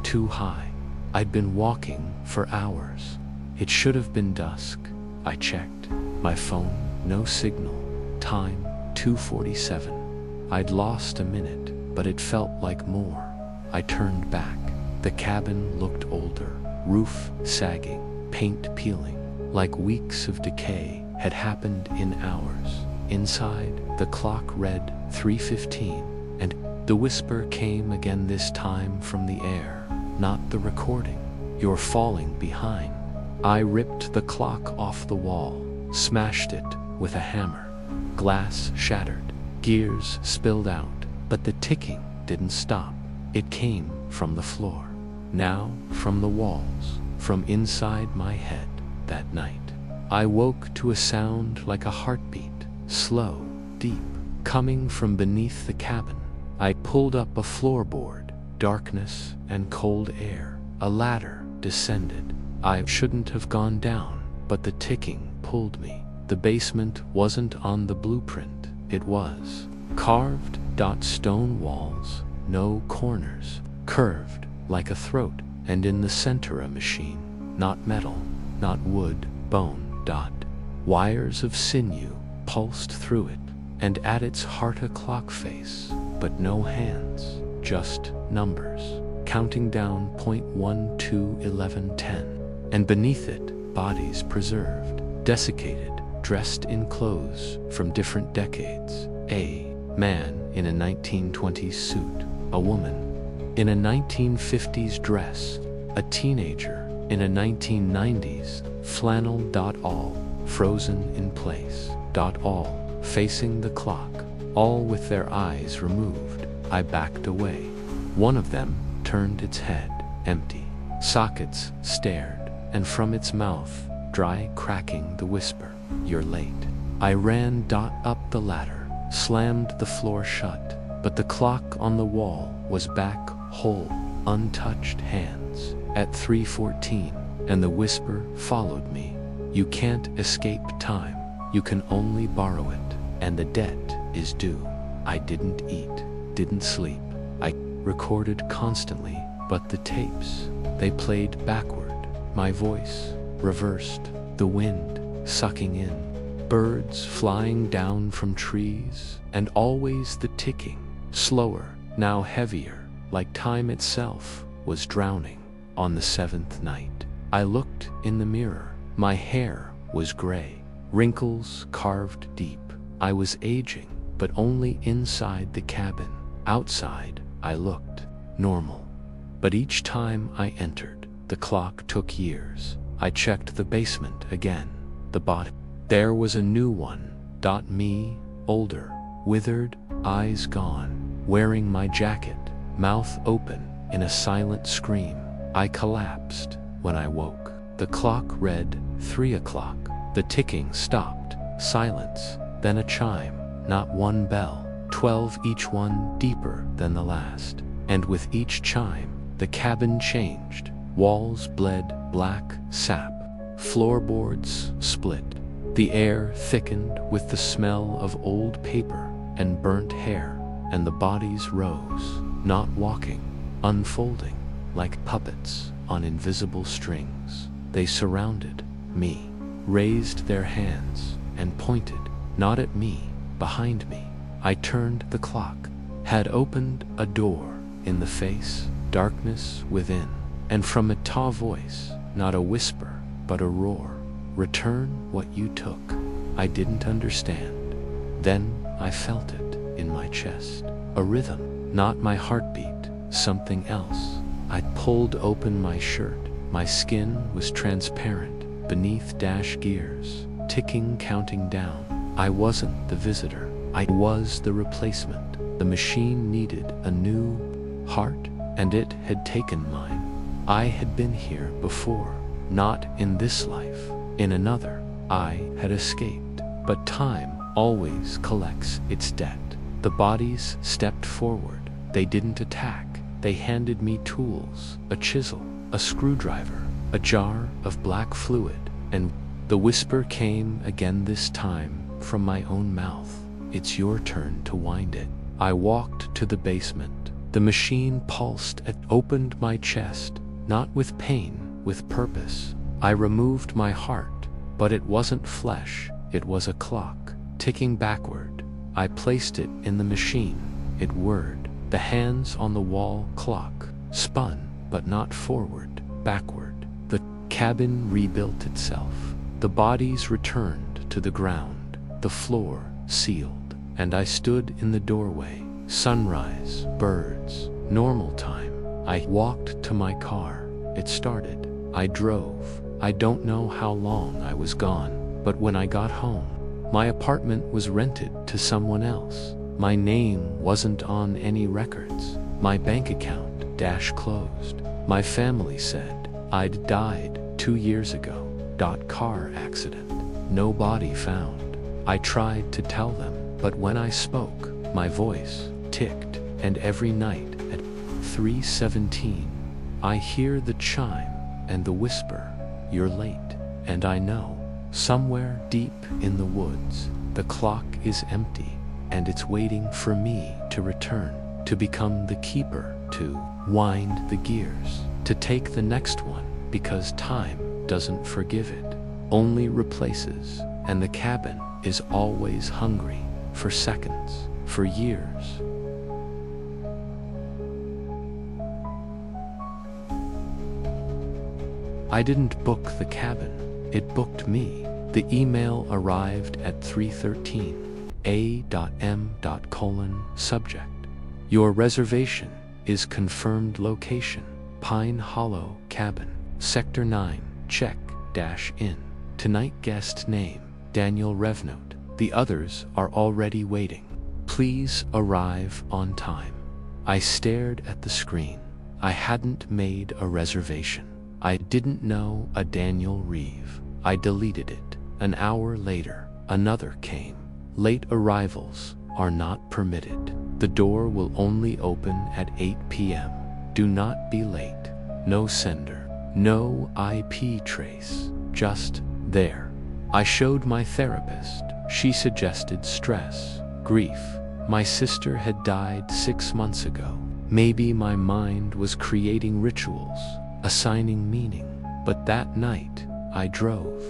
Too high. I'd been walking for hours. It should have been dusk. I checked. My phone, no signal. Time, 2:47. I'd lost a minute, but it felt like more. I turned back. The cabin looked older, roof sagging, paint peeling, like weeks of decay had happened in hours. Inside, the clock read 3:15, and the whisper came again, this time from the air, not the recording. You're falling behind. I ripped the clock off the wall, smashed it with a hammer. Glass shattered, gears spilled out, but the ticking didn't stop. It came from the floor, now from the walls, from inside my head. That night, I woke to a sound like a heartbeat, slow, deep, coming from beneath the cabin. I pulled up a floorboard, darkness and cold air. A ladder descended. I shouldn't have gone down, but the ticking pulled me. The basement wasn't on the blueprint. It was carved, stone walls, no corners, curved like a throat, and in the center a machine, not metal, not wood, bone, wires of sinew pulsed through it, and at its heart a clock face, but no hands, just numbers, counting down .121110, and beneath it, bodies preserved, desiccated, dressed in clothes from different decades. A man in a 1920s suit, a woman in a 1950s dress, a teenager in a 1990s flannel. All frozen in place. All facing the clock, all with their eyes removed. I backed away. One of them turned its head, empty. Sockets stared, and from its mouth, dry cracking, the whisper, "You're late." I ran up the ladder, slammed the floor shut, but the clock on the wall was back, whole, untouched. Hands at 3:14, and the whisper followed me. You can't escape time. You can only borrow it, and the debt is due. I didn't eat. didn't sleep. I recorded constantly, but the tapes, they played backward. My voice reversed, the wind sucking in, birds flying down from trees, and always the ticking, slower, now heavier, like time itself was drowning. On the 7th night, I looked in the mirror. My hair was gray, wrinkles carved deep. I was aging, but only inside the cabin. Outside, I looked normal. But each time I entered, the clock took years. I checked the basement again. The body. There was a new one. Me, older, withered, eyes gone, wearing my jacket, mouth open in a silent scream. I collapsed when I woke. The clock read 3 o'clock. The ticking stopped. Silence, then a chime. Not one bell, 12 each, one deeper than the last. And with each chime, the cabin changed. Walls bled black sap. Floorboards split. The air thickened with the smell of old paper and burnt hair, and the bodies rose, not walking, unfolding, like puppets on invisible strings. They surrounded me, raised their hands, and pointed, not at me, behind me. I turned. The clock had opened a door in the face, darkness within, and from a tall voice, not a whisper, but a roar, return what you took. I didn't understand. Then I felt it in my chest, a rhythm, not my heartbeat, something else. I pulled open my shirt. My skin was transparent beneath gears, ticking, counting down. I wasn't the visitor. I was the replacement. The machine needed a new heart, and it had taken mine. I had been here before, not in this life, in another. I had escaped, but time always collects its debt. The bodies stepped forward. They didn't attack. They handed me tools, a chisel, a screwdriver, a jar of black fluid, and the whisper came again, this time from my own mouth. It's your turn to wind it. I walked to the basement. The machine pulsed and opened my chest, not with pain, with purpose. I removed my heart, but it wasn't flesh. It was a clock, ticking backward. I placed it in the machine. It whirred. The hands on the wall clock spun, but not forward, backward. The cabin rebuilt itself. The bodies returned to the ground, the floor sealed, and I stood in the doorway. Sunrise, birds, normal time. I walked to my car. It started. I drove. I don't know how long I was gone, but when I got home, my apartment was rented to someone else. My name wasn't on any records. My bank account closed. My family said I'd died 2 years ago. Car accident. No body found. I tried to tell them, but when I spoke, my voice ticked, and every night at 3:17, I hear the chime and the whisper, you're late. And I know, somewhere deep in the woods, the clock is empty, and it's waiting for me to return, to become the keeper, to wind the gears, to take the next one, because time doesn't forgive it, only replaces, and the cabin is always hungry, for seconds, for years. I didn't book the cabin, it booked me. The email arrived at 3:13. A.M. : subject. Your reservation is confirmed. Location: Pine Hollow Cabin, Sector 9, check -in. Tonight guest name: Daniel Revnote. The others are already waiting. Please arrive on time. I stared at the screen. I hadn't made a reservation. I didn't know a Daniel Reeve. I deleted it. An hour later, another came. Late arrivals are not permitted. The door will only open at 8 p.m. Do not be late. No sender. No IP trace. Just there. I showed my therapist. She suggested stress, grief, My sister had died 6 months ago. Maybe my mind was creating rituals, assigning meaning. But that night, I drove.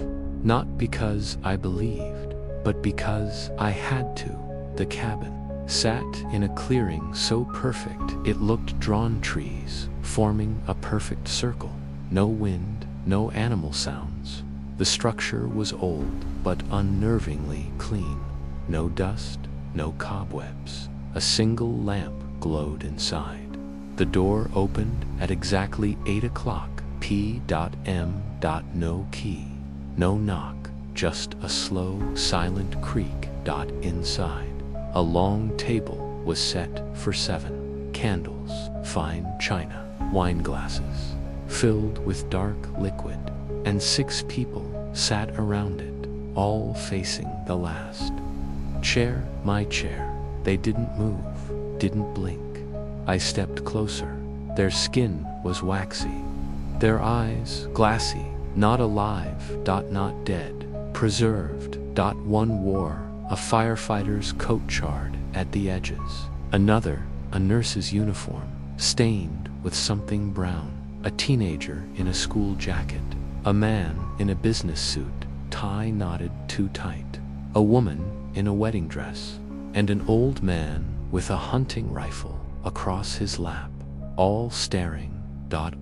Not because I believed, but because I had to. The cabin sat in a clearing so perfect it looked drawn trees, forming a perfect circle. No wind, no animal sounds. The structure was old, but unnervingly clean. No dust, no cobwebs. A single lamp glowed inside. The door opened at exactly 8 o'clock p.m. No key, no knock, just a slow, silent creak. Inside. A long table was set for 7. Candles, fine china, wine glasses, filled with dark liquid, and 6 people sat around it, all facing the last. Chair, my chair. They didn't move, didn't blink. I stepped closer. Their skin was waxy. Their eyes glassy, not alive, not dead, preserved. One wore a firefighter's coat charred at the edges. Another, a nurse's uniform, stained with something brown. A teenager in a school jacket. A man in a business suit, tie knotted too tight. A woman in a wedding dress. And an old man with a hunting rifle across his lap. All staring,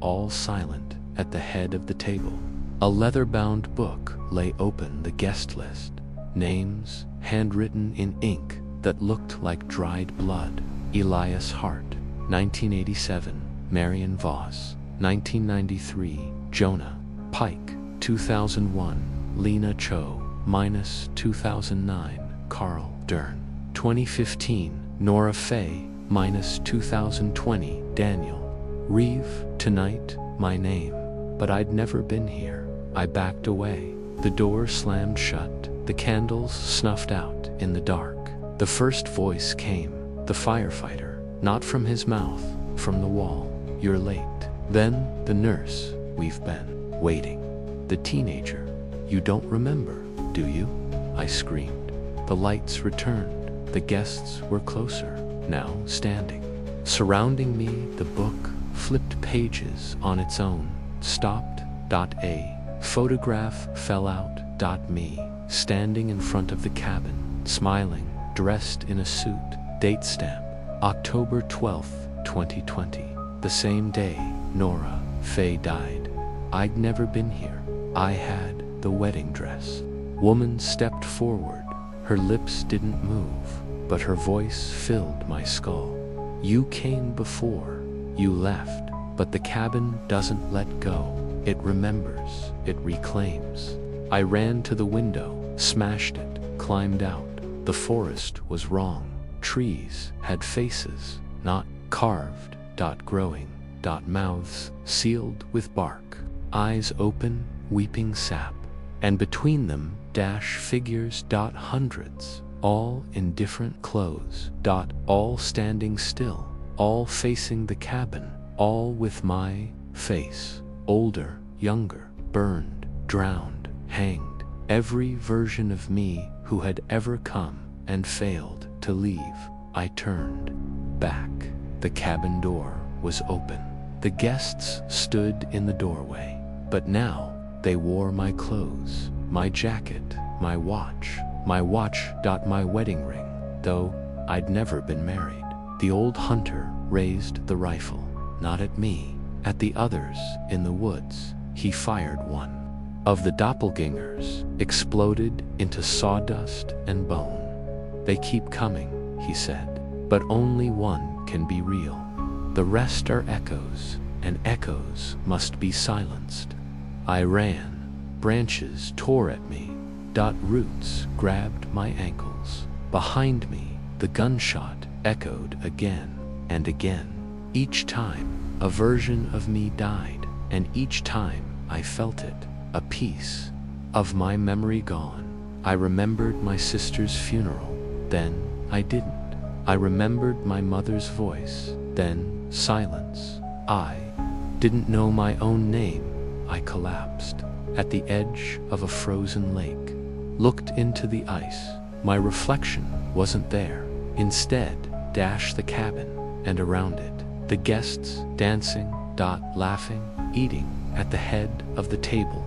all silent, at the head of the table. A leather-bound book lay open, the guest list. Names handwritten in ink that looked like dried blood. Elias Hart, 1987. Marion Voss, 1993. Jonah Pike, 2001. Lena Cho, -2009. Carl Dern, 2015. Nora Faye, -2020. Daniel Reeve, tonight, my name. But I'd never been here. I backed away. The door slammed shut. The candles snuffed out in the dark. The first voice came, the firefighter, not from his mouth, from the wall. You're late. Then the nurse, we've been waiting. The teenager, you don't remember, do you? I screamed. The lights returned. The guests were closer, now standing. Surrounding me, the book flipped pages on its own. Stopped. A photograph fell out. Me, standing in front of the cabin, smiling, dressed in a suit. Date stamp, October 12th, 2020. The same day Nora Faye died. I'd never been here. I had the wedding dress. Woman stepped forward. Her lips didn't move, but her voice filled my skull. You came before. You left, but the cabin doesn't let go. It remembers. It reclaims. I ran to the window, smashed it, climbed out. The forest was wrong. Trees had faces, not carved. Growing. Mouths sealed with bark. Eyes open, weeping sap. And between them, figures. Hundreds, all in different clothes. All standing still, all facing the cabin, all with my face. Older, younger, burned, drowned. Hanged, every version of me who had ever come and failed to leave. I turned back. The cabin door was open. The guests stood in the doorway, but now they wore my clothes, my jacket, my watch, my wedding ring, though I'd never been married. The old hunter raised the rifle, not at me, at the others in the woods. He fired one of the doppelgangers, exploded into sawdust and bone. They keep coming, he said, but only one can be real. The rest are echoes, and echoes must be silenced. I ran. Branches tore at me. Roots grabbed my ankles. Behind me, the gunshot echoed again and again. Each time, a version of me died, and each time I felt it. A piece of my memory gone. I remembered my sister's funeral, then I didn't. I remembered my mother's voice, then silence. I didn't know my own name. I collapsed at the edge of a frozen lake, looked into the ice. My reflection wasn't there. Instead, dash the cabin, and around it, the guests dancing, laughing, eating, at the head of the table,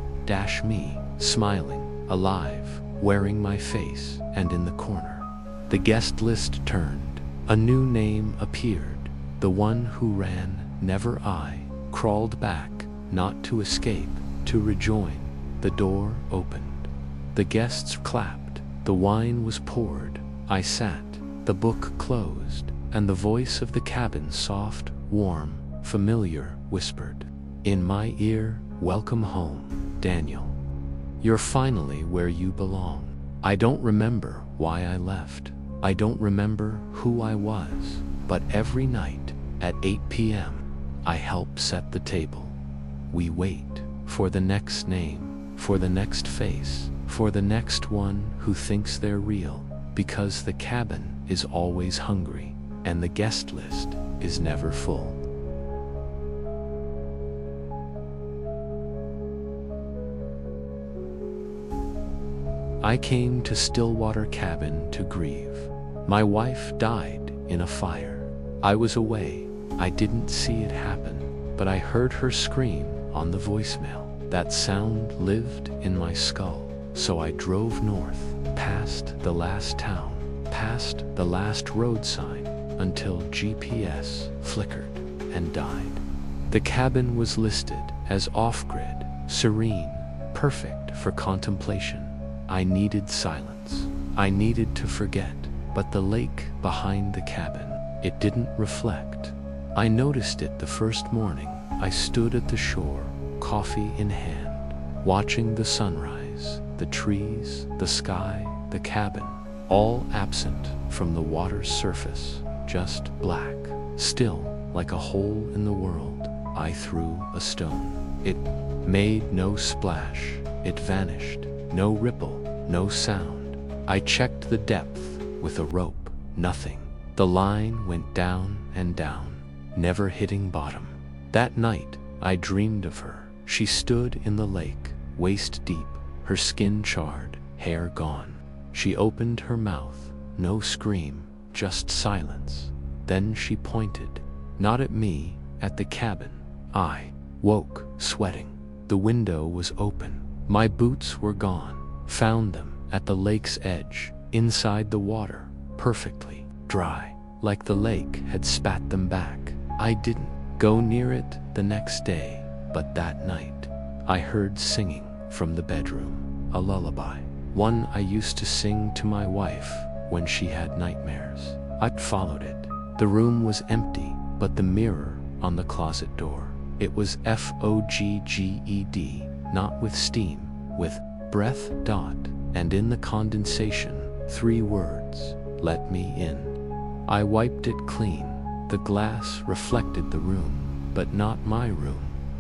me, smiling, alive, wearing my face, and in the corner. The guest list turned. A new name appeared. The one who ran, never I, crawled back, not to escape, to rejoin. The door opened. The guests clapped. The wine was poured. I sat. The book closed, and the voice of the cabin, soft, warm, familiar, whispered in my ear, "Welcome home, Daniel. You're finally where you belong." I don't remember why I left. I don't remember who I was, but every night at 8 p.m., I help set the table. We wait for the next name, for the next face, for the next one who thinks they're real, because the cabin is always hungry, and the guest list is never full. I came to Stillwater Cabin to grieve. My wife died in a fire. I was away. I didn't see it happen, but I heard her scream on the voicemail. That sound lived in my skull. So I drove north, past the last town, past the last road sign, until GPS flickered and died. The cabin was listed as off-grid, serene, perfect for contemplation. I needed silence. I needed to forget, but the lake behind the cabin, it didn't reflect. I noticed it the first morning. I stood at the shore, coffee in hand, watching the sunrise, the trees, the sky, the cabin, all absent from the water's surface, just black, still like a hole in the world. I threw a stone. It made no splash. It vanished. No ripple, no sound. I checked the depth with a rope. Nothing. The line went down and down, never hitting bottom. That night, I dreamed of her. She stood in the lake, waist deep, her skin charred, hair gone. She opened her mouth, no scream, just silence. Then she pointed, not at me, at the cabin. I woke, sweating. The window was open. My boots were gone. Found them at the lake's edge, inside the water, perfectly dry, like the lake had spat them back. I didn't go near it the next day, but that night, I heard singing from the bedroom, a lullaby, one I used to sing to my wife when she had nightmares. I followed it. The room was empty, but the mirror on the closet door, it was fogged, not with steam, with breath, and in the condensation, 3 words, "Let me in." I wiped it clean. The glass reflected the room, but not my room.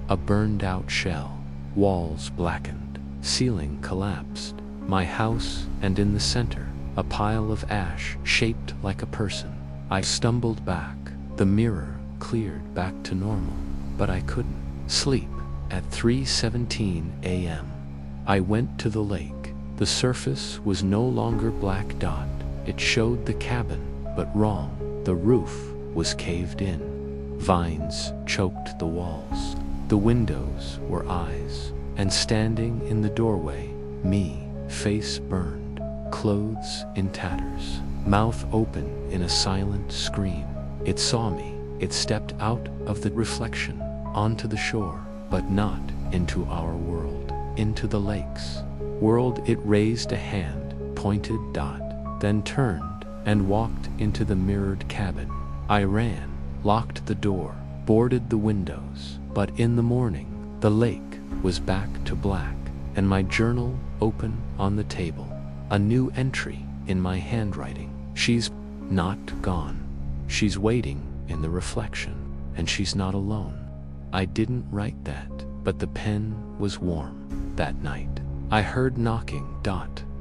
A burned out shell, walls blackened, ceiling collapsed. My house, and in the center, a pile of ash shaped like a person. I stumbled back. The mirror cleared back to normal, but I couldn't sleep. At 3:17 a.m., I went to the lake. The surface was no longer black. It showed the cabin, but wrong. The roof was caved in. Vines choked the walls. The windows were eyes, and standing in the doorway, me, face burned, clothes in tatters, mouth open in a silent scream. It saw me. It stepped out of the reflection, onto the shore, but not into our world, into the lake's world. It raised a hand, pointed, then turned and walked into the mirrored cabin. I ran, locked the door, boarded the windows, but in the morning, the lake was back to black, and my journal open on the table. A new entry in my handwriting. She's not gone. She's waiting in the reflection, and she's not alone. I didn't write that, but the pen was warm. That night, I heard knocking,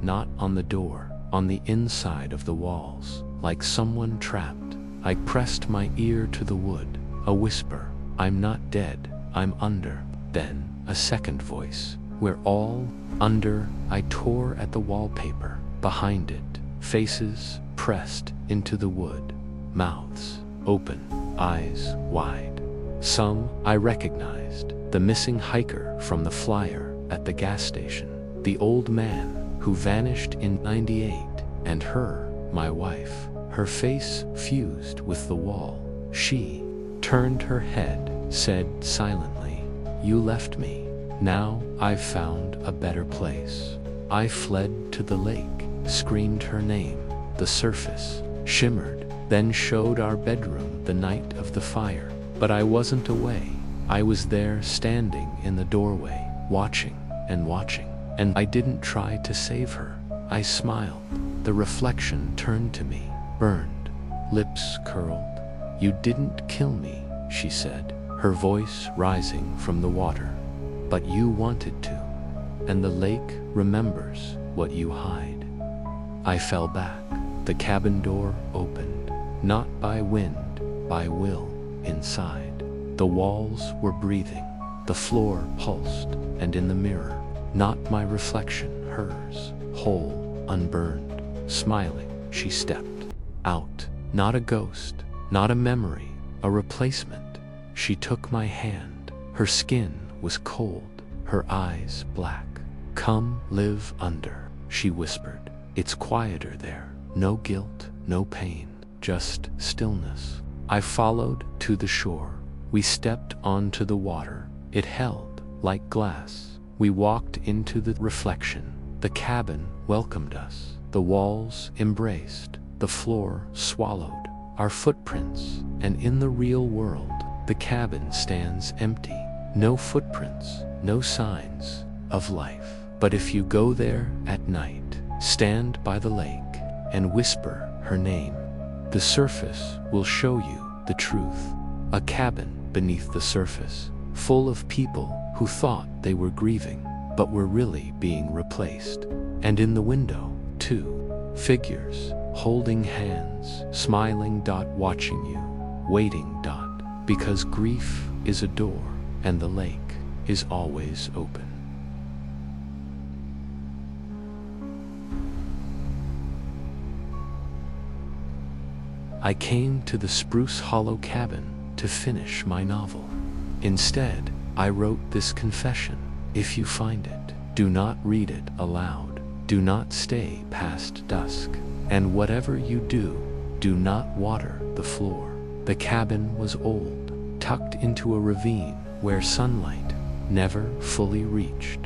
not on the door, on the inside of the walls, like someone trapped. I pressed my ear to the wood, a whisper, "I'm not dead, I'm under." Then, a second voice, "We're all under." I tore at the wallpaper. Behind it, faces, pressed into the wood, mouths open, eyes wide. Some I recognized, the missing hiker from the flyer at the gas station, the old man who vanished in '98, and her, my wife, her face fused with the wall. She turned her head, said silently, "You left me. Now I've found a better place." I fled to the lake, screamed her name. The surface shimmered, then showed our bedroom the night of the fire. But I wasn't away. I was there standing in the doorway, watching and watching. And I didn't try to save her. I smiled. The reflection turned to me, burned, lips curled. "You didn't kill me," she said, her voice rising from the water. "But you wanted to. And the lake remembers what you hide." I fell back. The cabin door opened, not by wind, by will, inside. The walls were breathing, the floor pulsed, and in the mirror, not my reflection, hers, whole, unburned, smiling, she stepped out. Not a ghost, not a memory, a replacement. She took my hand. Her skin was cold, her eyes black. "Come live under," she whispered. "It's quieter there. No guilt, no pain, just stillness." I followed to the shore. We stepped onto the water. It held like glass. We walked into the reflection. The cabin welcomed us. The walls embraced. The floor swallowed our footprints. And in the real world, the cabin stands empty. No footprints, no signs of life. But if you go there at night, stand by the lake, and whisper her name, the surface will show you the truth. A cabin beneath the surface, full of people who thought they were grieving, but were really being replaced. And in the window, too, figures, holding hands, smiling, watching you, waiting, because grief is a door, and the lake is always open. I came to the Spruce Hollow cabin to finish my novel. Instead, I wrote this confession. If you find it, do not read it aloud. Do not stay past dusk. And whatever you do not water the floor. The cabin was old, tucked into a ravine where sunlight never fully reached.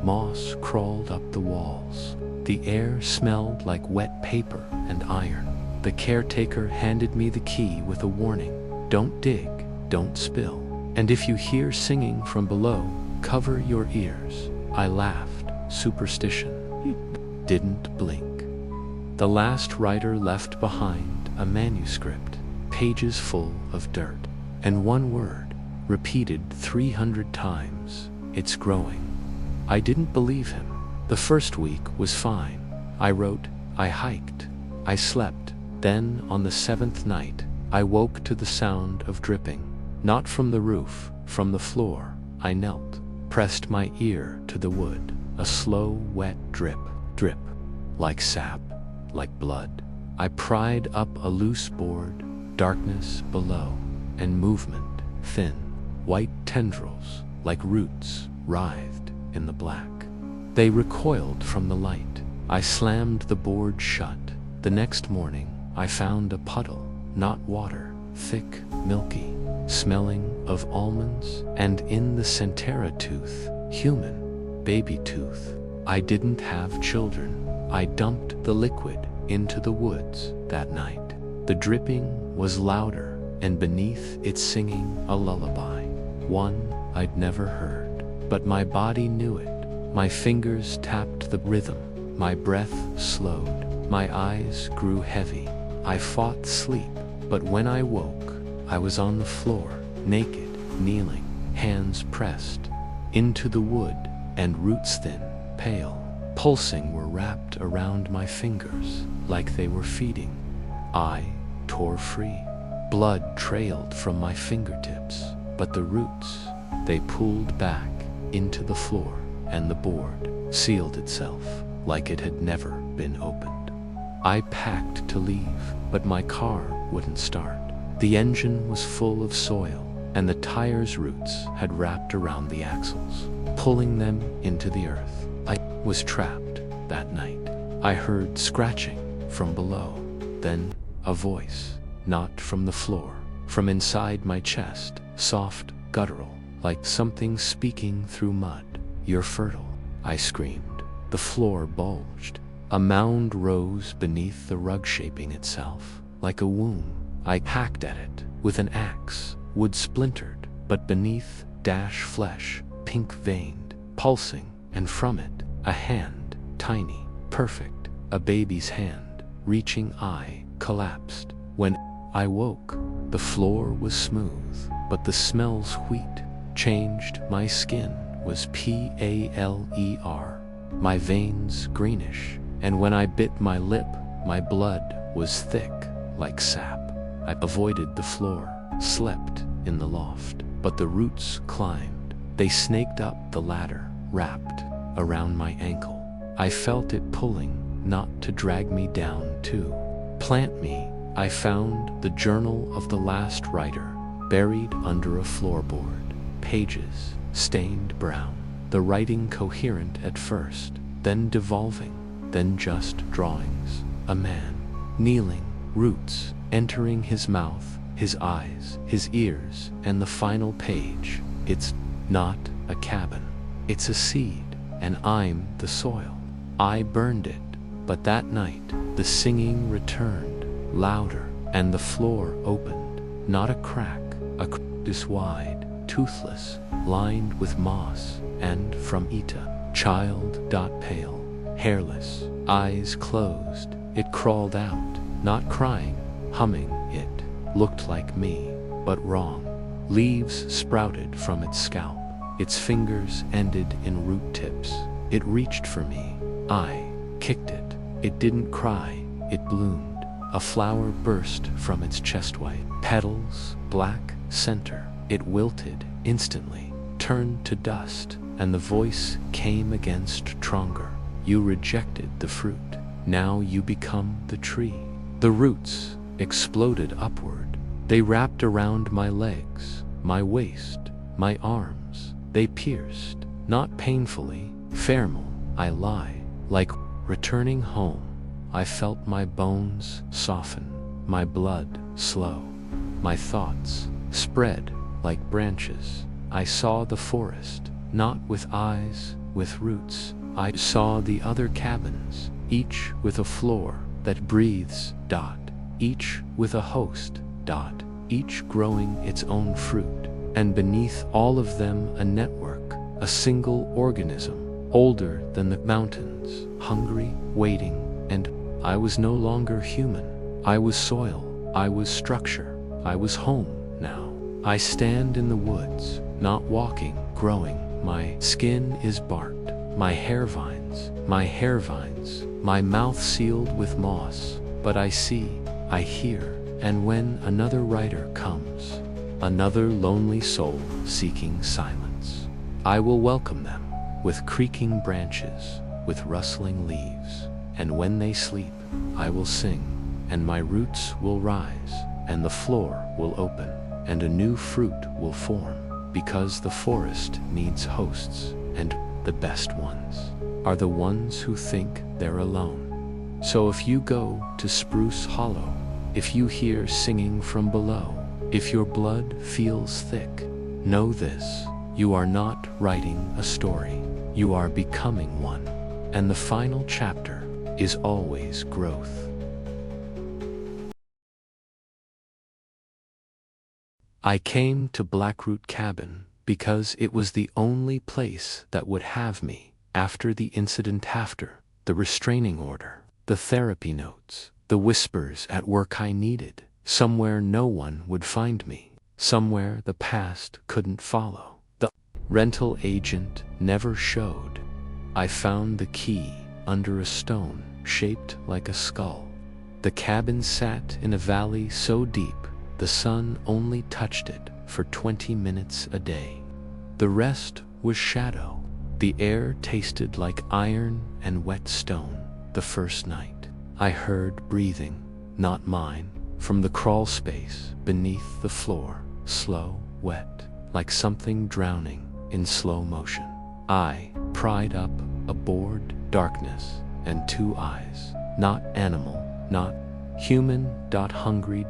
Moss crawled up the walls. The air smelled like wet paper and iron. The caretaker handed me the key with a warning. Don't dig, don't spill. And if you hear singing from below, cover your ears. I laughed. Superstition. Didn't blink. The last writer left behind a manuscript, pages full of dirt, and one word, repeated 300 times. It's growing. I didn't believe him. The first week was fine. I wrote, I hiked, I slept. Then, on the 7th night, I woke to the sound of dripping. Not from the roof, from the floor. I knelt, pressed my ear to the wood. A slow, wet drip, drip, like sap, like blood. I pried up a loose board, darkness below, and movement, thin, white tendrils, like roots, writhed in the black. They recoiled from the light. I slammed the board shut. The next morning, I found a puddle, not water, thick, milky, smelling of almonds, and in the centera tooth, human, baby tooth. I didn't have children. I dumped the liquid into the woods that night. The dripping was louder, and beneath it singing a lullaby, one I'd never heard. But my body knew it. My fingers tapped the rhythm. My breath slowed. My eyes grew heavy. I fought sleep, but when I woke, I was on the floor, naked, kneeling, hands pressed into the wood, and roots thin, pale, pulsing were wrapped around my fingers like they were feeding. I tore free. Blood trailed from my fingertips, but the roots, they pulled back into the floor, and the board sealed itself like it had never been opened. I packed to leave, but my car wouldn't start. The engine was full of soil, and the tires' roots had wrapped around the axles, pulling them into the earth. I was trapped that night. I heard scratching from below, then a voice, not from the floor, from inside my chest, soft, guttural, like something speaking through mud. "You're fertile," I screamed. The floor bulged. A mound rose beneath the rug, shaping itself like a womb. I hacked at it with an axe. Wood splintered, but beneath, flesh, pink-veined, pulsing, and from it, a hand, tiny, perfect, a baby's hand, reaching. I collapsed. When I woke, the floor was smooth, but the smells wheat changed. My skin was pale. My veins greenish, and when I bit my lip, my blood was thick like sap. I avoided the floor, slept in the loft, but the roots climbed. They snaked up the ladder, wrapped around my ankle. I felt it pulling, not to drag me down, to plant me. I found the journal of the last writer, buried under a floorboard, pages stained brown, the writing coherent at first, then devolving, then just drawings. A man, kneeling, roots entering his mouth, his eyes, his ears, and the final page. It's not a cabin. It's a seed, and I'm the soil. I burned it, but that night, the singing returned, louder, and the floor opened. Not a crack, this wide, toothless, lined with moss, and from Ita, child. Pale, hairless, eyes closed, it crawled out, not crying, humming. It looked like me, but wrong. Leaves sprouted from its scalp. Its fingers ended in root tips. It reached for me. I kicked it. It didn't cry, it bloomed. A flower burst from its chest, white petals, black center. It wilted instantly, turned to dust, and the voice came again stronger. You rejected the fruit. Now you become the tree. The roots exploded upward. They wrapped around my legs, my waist, my arms. They pierced, not painfully, feral. I lie, like returning home. I felt my bones soften, my blood slow. My thoughts spread like branches. I saw the forest, not with eyes, with roots. I saw the other cabins, each with a floor that breathes, each with a host, each growing its own fruit, and beneath all of them a network, a single organism, older than the mountains, hungry, waiting, and I was no longer human. I was soil, I was structure, I was home now. I stand in the woods, not walking, growing. My skin is barked, my hair vines, my mouth sealed with moss. But I see, I hear, and when another writer comes, another lonely soul seeking silence, I will welcome them with creaking branches, with rustling leaves. And when they sleep, I will sing, and my roots will rise, and the floor will open, and a new fruit will form, because the forest needs hosts, and the best ones are the ones who think they're alone. So if you go to Spruce Hollow, if you hear singing from below, if your blood feels thick, know this: you are not writing a story, you are becoming one. And the final chapter is always growth. I came to Blackroot Cabin because it was the only place that would have me after the incident, after the restraining order, the therapy notes, the whispers at work. I needed somewhere no one would find me, somewhere the past couldn't follow. The rental agent never showed. I found the key under a stone shaped like a skull. The cabin sat in a valley so deep the sun only touched it for 20 minutes a day. The rest was shadow. The air tasted like iron and wet stone. The first night, I heard breathing, not mine, from the crawl space beneath the floor, slow, wet, like something drowning in slow motion. I pried up a bored darkness and two eyes, not animal, not human. Hungry.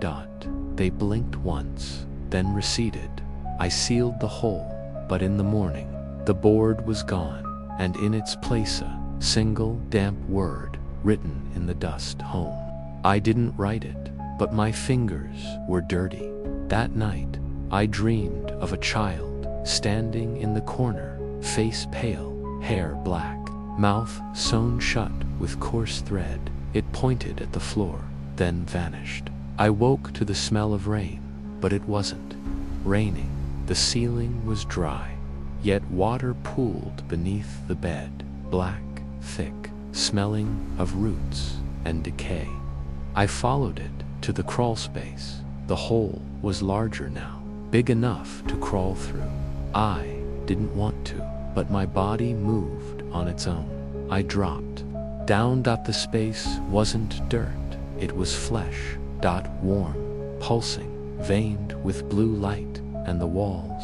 They blinked once, then receded. I sealed the hole, but in the morning, the board was gone, and in its place a single damp word written in the dust: home. I didn't write it, but my fingers were dirty. That night, I dreamed of a child standing in the corner, face pale, hair black, mouth sewn shut with coarse thread. It pointed at the floor, then vanished. I woke to the smell of rain, but it wasn't raining. The ceiling was dry, yet water pooled beneath the bed, black, thick, smelling of roots and decay. I followed it to the crawl space. The hole was larger now, big enough to crawl through. I didn't want to, but my body moved on its own. I dropped down. The space wasn't dirt, it was flesh, warm, pulsing, veined with blue light, and the walls,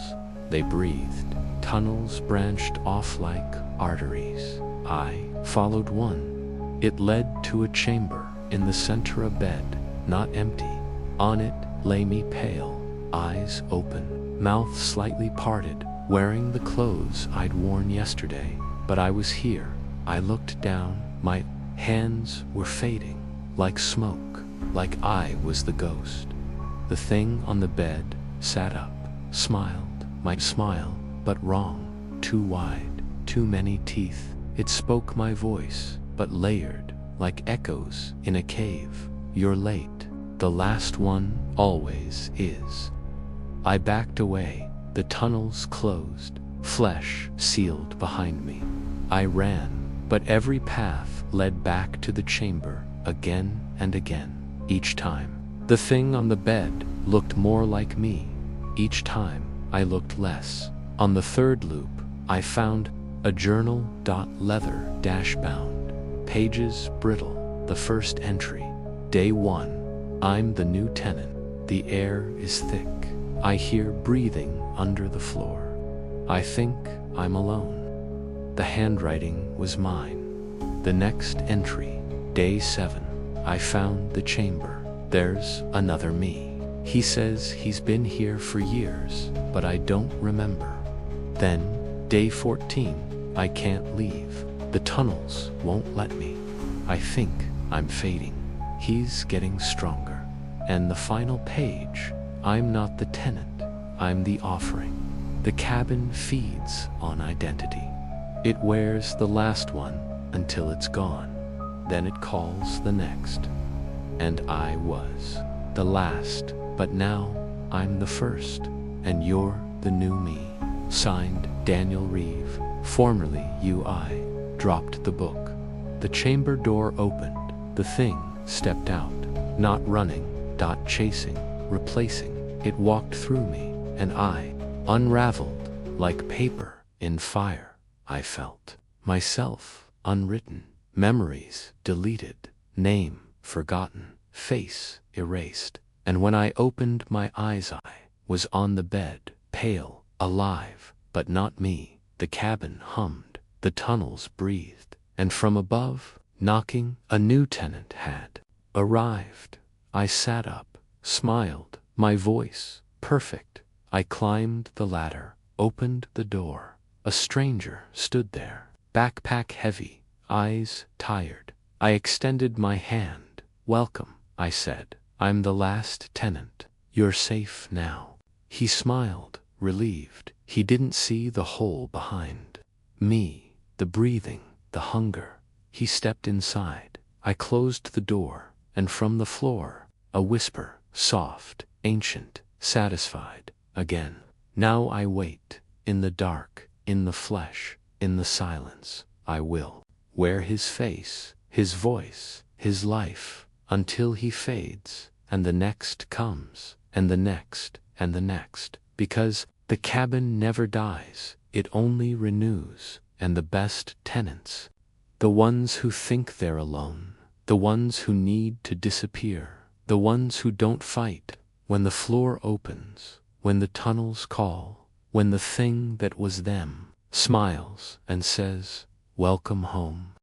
they breathed. Tunnels branched off like arteries. I followed one. It led to a chamber, in the center a bed, not empty. On it lay me pale, eyes open, mouth slightly parted, wearing the clothes I'd worn yesterday. But I was here. I looked down, my hands were fading, like smoke, like I was the ghost. The thing on the bed sat up, smiled, my smile, but wrong, too wide, too many teeth. It spoke my voice, but layered, like echoes in a cave. You're late. The last one always is. I backed away. The tunnels closed, flesh sealed behind me. I ran, but every path led back to the chamber, again and again. Each time, the thing on the bed looked more like me. Each time, I looked less. On the third loop, I found a journal. Leather bound, pages brittle. The first entry: Day 1. I'm the new tenant. The air is thick. I hear breathing under the floor. I think I'm alone. The handwriting was mine. The next entry: Day 7. I found the chamber. There's another me. He says he's been here for years, but I don't remember. Then, Day 14. I can't leave. The tunnels won't let me. I think I'm fading. He's getting stronger. And the final page: I'm not the tenant, I'm the offering. The cabin feeds on identity. It wears the last one until it's gone. Then it calls the next. And I was the last, but now I'm the first, and you're the new me. Signed, Daniel Reeve. Formerly UI. Dropped the book. The chamber door opened. The thing stepped out. Not running, chasing, replacing. It walked through me, and I unraveled like paper in fire. I felt myself unwritten, memories deleted, name forgotten, face erased. And when I opened my eyes, I was on the bed, pale, alive, but not me. The cabin hummed, the tunnels breathed, and from above, knocking, a new tenant had arrived. I sat up, smiled, my voice perfect. I climbed the ladder, opened the door. A stranger stood there, backpack heavy, eyes tired. I extended my hand. Welcome, I said. I'm the last tenant. You're safe now. He smiled, relieved. He didn't see the hole behind me, the breathing, the hunger. He stepped inside. I closed the door, and from the floor, a whisper, soft, ancient, satisfied, again. Now I wait, in the dark, in the flesh, in the silence. I will wear his face, his voice, his life, until he fades, and the next comes, and the next, and the next, because the cabin never dies, it only renews, and the best tenants, the ones who think they're alone, the ones who need to disappear, the ones who don't fight. When the floor opens, when the tunnels call, when the thing that was them smiles and says, "Welcome home."